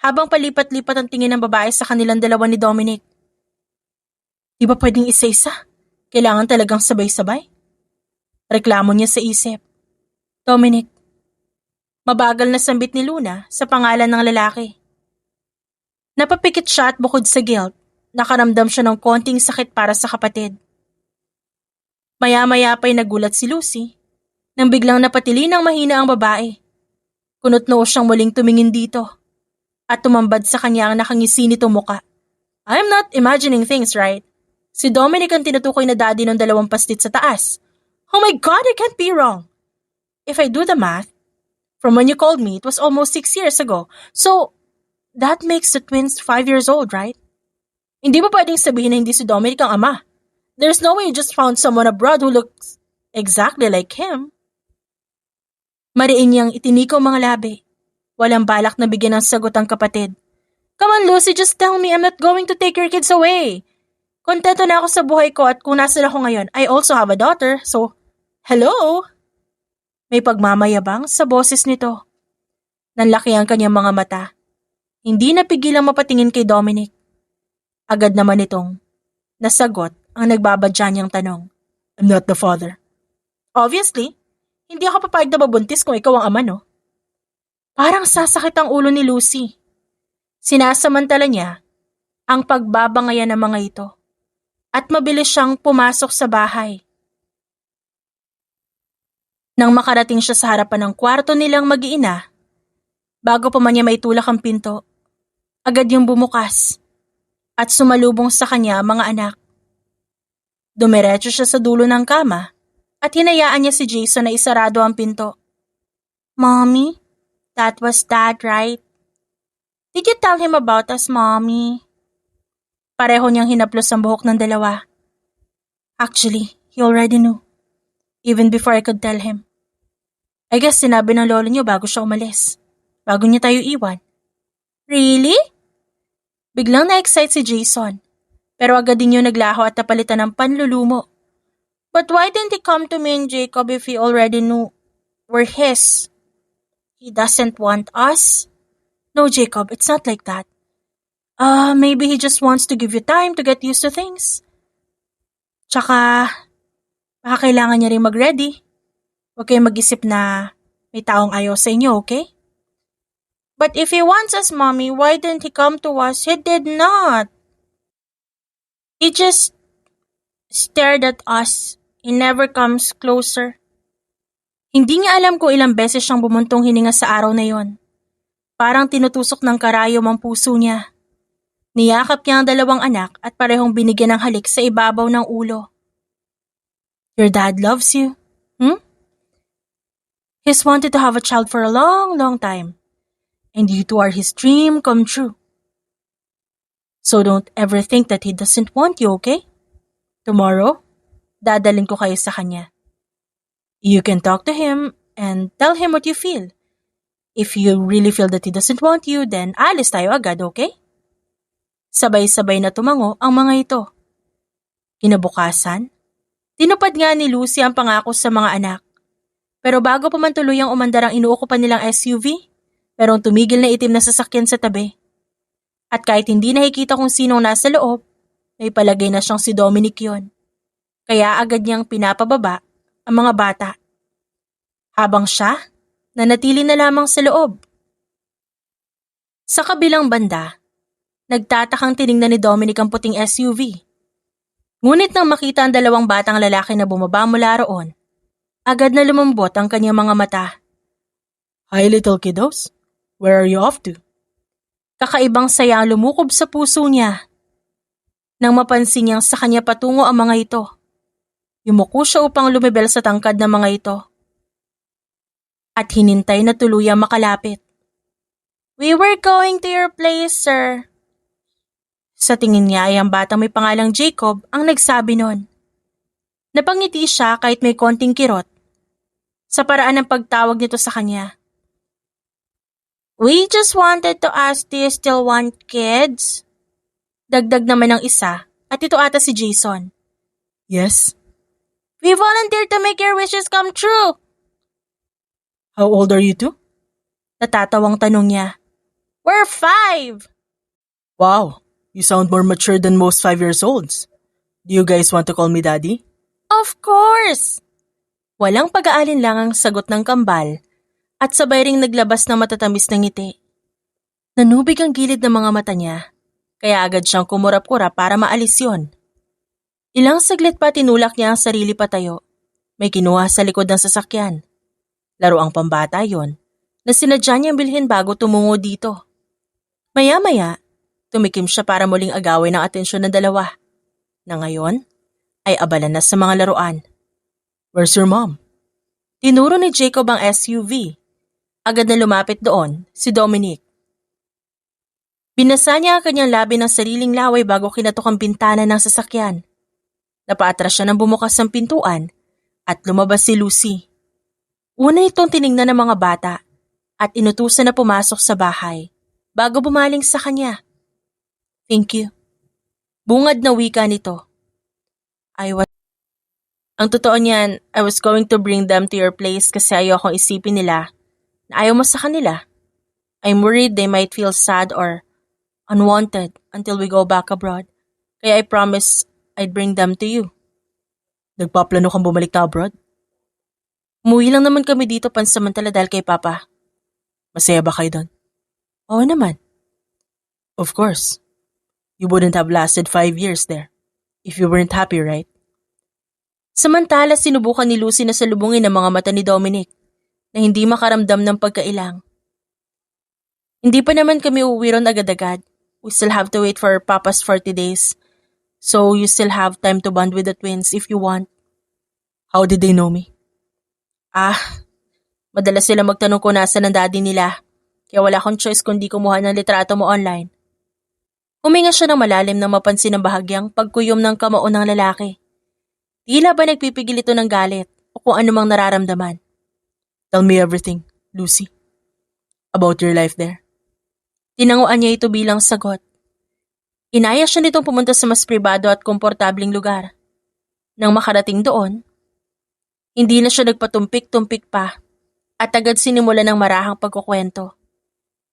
Habang palipat-lipat ang tingin ng babae sa kanilang dalawa ni Dominic. Di ba pwedeng isa-isa? Kailangan talagang sabay-sabay? Reklamo niya sa isip. Dominic. Mabagal na sambit ni Luna sa pangalan ng lalaki. Napapikit siya at bukod sa guilt, nakaramdam siya ng konting sakit para sa kapatid. Maya-maya pa'y nagulat si Lucy nang biglang napatili ng mahina ang babae. Kunot-noo siyang muling tumingin dito at tumambad sa kanya ang nakangisi nitong muka. I'm not imagining things, right? Si Dominic ang tinutukoy na daddy ng 2 pastit sa taas. Oh my God, I can't be wrong. If I do the math, from when you called me, it was almost 6 years ago. So, that makes the twins 5 years old, right? Hindi ba pwedeng sabihin na hindi si Dominic ang ama? There's no way you just found someone abroad who looks exactly like him. Mariin niyang itinikaw mga labi. Walang balak na bigyan ng sagot ang kapatid. Come on, Lucy, just tell me I'm not going to take your kids away. Kontento na ako sa buhay ko at kung nasan ako ngayon, I also have a daughter, so, hello? May pagmamayabang sa boses nito. Nanlaki ang kanyang mga mata. Hindi napigilang mapatingin kay Dominic. Agad naman itong nasagot ang nagbabadya niyang tanong. I'm not the father. Obviously, hindi ako papayag na mabuntis kung ikaw ang ama, no? Parang sasakit ang ulo ni Lucy. Sinasamantala niya ang pagbabangayan ng mga ito at mabilis siyang pumasok sa bahay. Nang makarating siya sa harapan ng kwarto nilang mag-iina, bago pa man niya maitulak ang pinto, agad yung bumukas at sumalubong sa kanya ang mga anak. Dumiretso siya sa dulo ng kama at hinayaan niya si Jason na isarado ang pinto. Mommy, that was Dad, right? Did you tell him about us, Mommy? Pareho niyang hinaplos ang buhok ng dalawa. Actually, he already knew. Even before I could tell him. I guess sinabi ng lolo niyo bago siya umalis. Bago niya tayo iwan. Really? Biglang na-excite si Jason. Pero agad din yung naglaho at napalitan ng panlulumo. But why didn't he come to me and Jacob if he already knew we're his? He doesn't want us? No, Jacob, it's not like that. Maybe he just wants to give you time to get used to things. Tsaka, baka kailangan niya rin mag-ready. Huwag kayong mag-isip na may taong ayaw sa inyo, okay? But if he wants us, Mommy, why didn't he come to us? He did not. He just stared at us. He never comes closer. Hindi niya alam kung ilang beses siyang bumuntong hininga sa araw na yon. Parang tinutusok ng karayom ang puso niya. Niyakap niya ang 2 anak at parehong binigyan ng halik sa ibabaw ng ulo. Your dad loves you, He's wanted to have a child for a long, long time. And you two are his dream come true. So don't ever think that he doesn't want you, okay? Tomorrow, dadalhin ko kayo sa kanya. You can talk to him and tell him what you feel. If you really feel that he doesn't want you, then alis tayo agad, okay? Sabay-sabay na tumango ang mga ito. Kinabukasan, tinupad nga ni Lucy ang pangako sa mga anak. Pero bago pa man tuluyang umandar ang inuukupan nilang SUV, merong tumigil na itim na sasakyan sa tabi. At kahit hindi nakikita kung sinong nasa loob, may palagay na siyang si Dominic yon. Kaya agad niyang pinapababa ang mga bata. Habang siya, nanatili na lamang sa loob. Sa kabilang banda, nagtatakang tiningnan ni Dominic ang puting SUV. Ngunit nang makita ang dalawang batang lalaki na bumaba mula roon, agad na lumambot ang kanyang mga mata. Hi little kiddos, where are you off to? Kakaibang saya ang lumukob sa puso niya. Nang mapansin niyang sa kanya patungo ang mga ito, yumuko siya upang lumibel sa tangkad ng mga ito. At hinintay na tuluyang makalapit. We were going to your place, sir. Sa tingin niya ay ang batang may pangalang Jacob ang nagsabi nun. Napangiti siya kahit may konting kirot sa paraan ng pagtawag nito sa kanya. We just wanted to ask, do you still want kids? Dagdag naman ng isa at ito ata si Jason. Yes. We volunteered to make your wishes come true. How old are you two? Natatawang tanong niya. We're 5. Wow, you sound more mature than most 5-years-olds. Do you guys want to call me daddy? Of course! Walang pag-aalinlangang sagot ng kambal at sabay ring naglabas ng matatamis na ngiti. Nanubig ang gilid ng mga mata niya, kaya agad siyang kumurap-kurap para maalis yon. Ilang saglit pa tinulak niya ang sarili patayo. May kinuha sa likod ng sasakyan. Laro ang pambata yon na sinadya niyang bilhin bago tumungo dito. Maya-maya, tumikim siya para muling agawin ang atensyon ng dalawa, na ngayon ay abala na sa mga laruan. Where's your mom? Tinuro ni Jacob ang SUV. Agad na lumapit doon si Dominic. Binasa niya ang kanyang labi ng sariling laway bago kinatok ang bintana ng sasakyan. Napaatras siya nang bumukas ang pintuan at lumabas si Lucy. Una itong tiningnan ng mga bata at inutusan na pumasok sa bahay bago bumaling sa kanya. Thank you. Bungad na wika nito. Ang totoo niyan, I was going to bring them to your place kasi ayaw akong isipin nila na ayaw mo sa kanila. I'm worried they might feel sad or unwanted until we go back abroad. Kaya I promise I'd bring them to you. Nagpaplano kang bumalik na abroad? Umuwi lang naman kami dito pansamantala dahil kay Papa. Masaya ba kayo doon? Oo naman. Of course. You wouldn't have lasted 5 years there if you weren't happy, right? Samantala sinubukan ni Lucy na salubungin ang mga mata ni Dominic na hindi makaramdam ng pagkailang. Hindi pa naman kami uuwi ron agad-agad. We still have to wait for Papa's 40 days. So you still have time to bond with the twins if you want. How did they know me? Madalas sila magtanong kung nasa ng daddy nila. Kaya wala akong choice kundi kumuha ng litrato mo online. Huminga siya ng malalim nang mapansin ang bahagyang pagkuyom ng kamao ng lalaki. Tila ba nagpipigil ito ng galit o kung anumang nararamdaman. Tell me everything, Lucy. About your life there. Tinanguan niya ito bilang sagot. Inaya siya nitong pumunta sa mas pribado at komportabling lugar. Nang makarating doon, hindi na siya nagpatumpik-tumpik pa at agad sinimula ng marahang pagkukwento.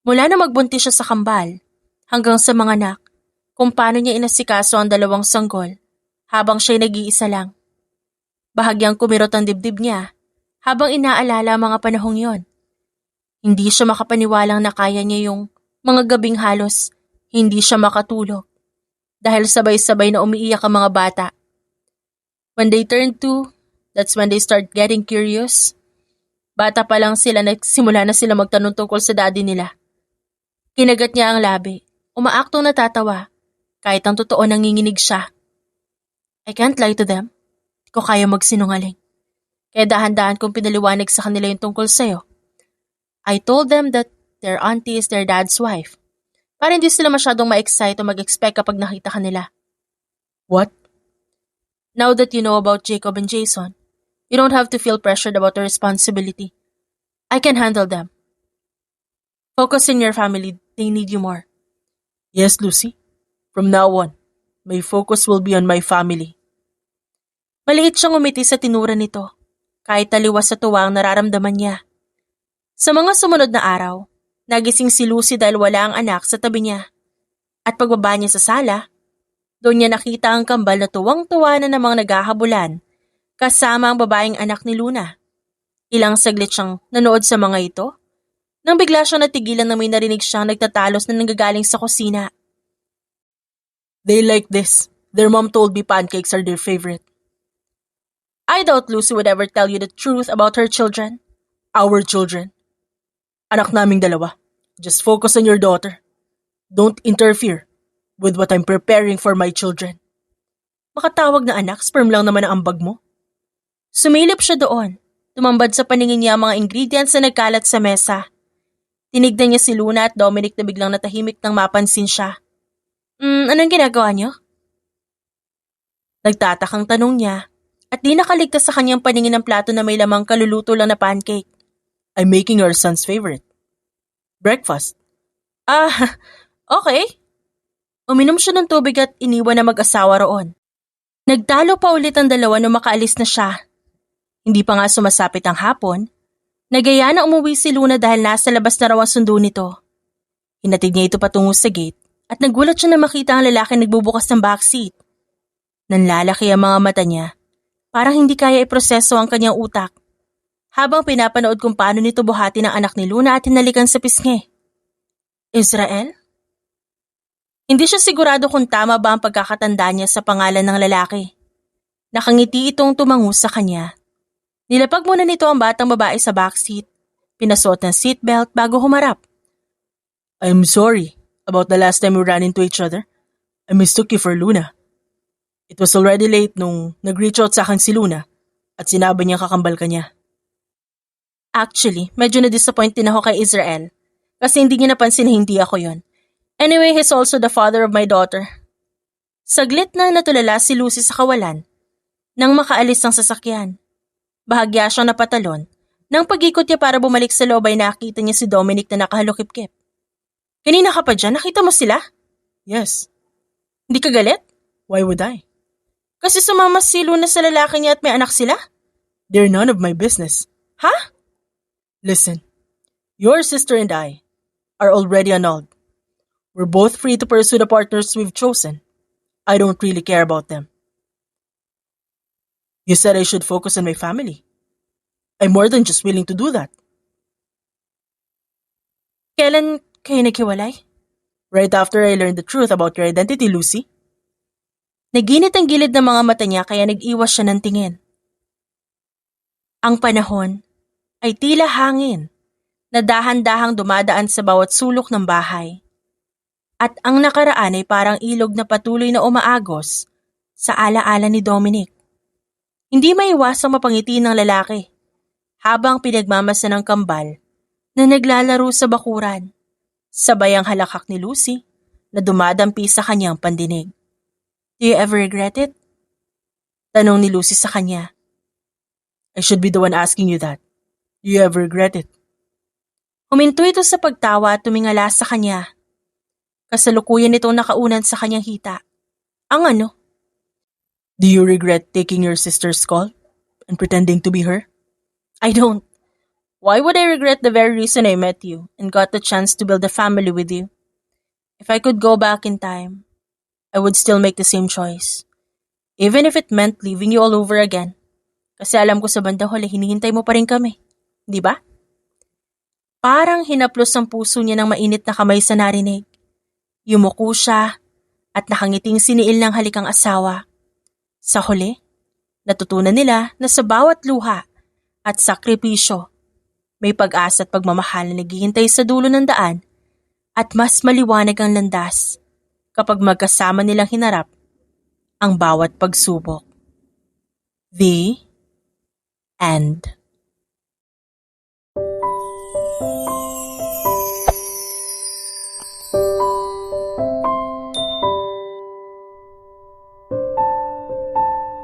Mula na magbuntis siya sa kambal hanggang sa mga anak kung paano niya inasikaso ang dalawang sanggol habang siya'y nag-iisa lang. Bahagyang kumirot ang dibdib niya habang inaalala ang mga panahong yon. Hindi siya makapaniwalang na kaya niya yung mga gabing halos hindi siya makatulog dahil sabay-sabay na umiiyak ang mga bata. When they turn 2, that's when they start getting curious. Bata pa lang sila, nagsimula na sila magtanong tungkol sa daddy nila. Kinagat niya ang labi, umaaktong natatawa, kahit ang totoo nanginginig siya. I can't lie to them. Di ko kaya magsinungaling. Kaya dahan-dahan kong pinaliwanag sa kanila yung tungkol sa'yo. I told them that their auntie is their dad's wife. Para hindi sila masyadong ma-excite o mag-expect kapag nakita ka nila. What? Now that you know about Jacob and Jason, you don't have to feel pressured about the responsibility. I can handle them. Focus on your family. They need you more. Yes, Lucy. From now on, my focus will be on my family. Maliit siyang umiti sa tinura nito, kahit taliwas sa tuwa ang nararamdaman niya. Sa mga sumunod na araw, nagising si Lucy dahil wala ang anak sa tabi niya. At pagbaba niya sa sala, doon niya nakita ang kambal na tuwang-tuwa na namang naghahabulan kasama ang babaeng anak ni Luna. Ilang saglit siyang nanood sa mga ito Nang bigla siyang natigilan na may narinig siyang nagtatalos na nanggagaling sa kusina. They like this. Their mom told me pancakes are their favorite. I doubt Lucy would ever tell you the truth about her children. Our children. Anak naming dalawa. Just focus on your daughter. Don't interfere with what I'm preparing for my children. Makatawag na anak, sperm lang naman ang ambag mo. Sumilip siya doon. Tumambad sa paningin niya ang mga ingredients na nagkalat sa mesa. Tinignan niya si Luna at Dominic na biglang natahimik nang mapansin siya. Anong ginagawa niyo? Nagtatakang tanong niya at di nakaligtas sa kanyang paningin ng plato na may lamang kaluluto lang na pancake. I'm making your son's favorite. Breakfast. Okay. Uminom siya ng tubig at iniwan na mag-asawa roon. Nagtalo pa ulit ang dalawa nung makaalis na siya. Hindi pa nga sumasapit ang hapon, nagaya na umuwi si Luna dahil nasa labas na raw ang sundo nito. Hinatid niya ito patungo sa gate at nagulat siya na makita ang lalaki nagbubukas ng backseat. Nanlalaki ang mga mata niya, parang hindi kaya iproseso ang kanyang utak. Habang pinapanood kung paano nito buhati ng anak ni Luna at hinalikan sa pisngi. Israel? Hindi siya sigurado kung tama ba ang pagkakatanda niya sa pangalan ng lalaki. Nakangiti itong tumango sa kanya. Nilapag muna nito ang batang babae sa backseat. Pinasuot ng seatbelt bago humarap. I'm sorry about the last time we ran into each other. I mistook you for Luna. It was already late nung nag-reach out sa akin si Luna at sinabi niya kakambal ka niya. Actually, medyo na-disappoint din ako kay Israel kasi hindi niya napansin na hindi ako yon. Anyway, he's also the father of my daughter. Saglit na natulala si Lucy sa kawalan nang makaalis ang sasakyan. Bahagya siyang napatalon. Nang pag-ikot niya para bumalik sa loob ay nakita niya si Dominic na nakahalukip-kip. Kanina ka pa dyan? Nakita mo sila? Yes. Hindi ka galit? Why would I? Kasi sumama si Luna sa lalaki niya at may anak sila? They're none of my business. Ha? Listen, your sister and I are already annulled. We're both free to pursue the partners we've chosen. I don't really care about them. You said I should focus on my family. I'm more than just willing to do that. Kailan kayo naghiwalay? Right after I learned the truth about your identity, Lucy. Naginit ang gilid ng mga mata niya kaya nag-iwas siya ng tingin. Ang panahon ay tila hangin na dahan-dahang dumadaan sa bawat sulok ng bahay. At ang nakaraan ay parang ilog na patuloy na umaagos sa alaala ni Dominic. Hindi maiwasang mapangiti ng lalaki habang pinagmamasa ng kambal na naglalaro sa bakuran. Sabay ang halakak ni Lucy na dumadampi sa kanyang pandinig. Do you ever regret it? Tanong ni Lucy sa kanya. I should be the one asking you that. Do you ever regret it? Huminto ito sa pagtawa at tumingala sa kanya. Kasalukuyan itong nakaunan sa kanyang hita. Ang ano? Do you regret taking your sister's call and pretending to be her? I don't. Why would I regret the very reason I met you and got the chance to build a family with you? If I could go back in time, I would still make the same choice. Even if it meant leaving you all over again. Kasi alam ko sa bandang huli, hinihintay mo pa rin kami. Di ba? Parang hinaplos ang puso niya ng mainit na kamay sa narinig. Yumuko siya at nakangiting siniil ng halikang asawa. Sa huli, natutunan nila na sa bawat luha at sakripisyo, may pag-asa at pagmamahal na naghihintay sa dulo ng daan at mas maliwanag ang landas kapag magkasama nilang hinarap ang bawat pagsubok. The End.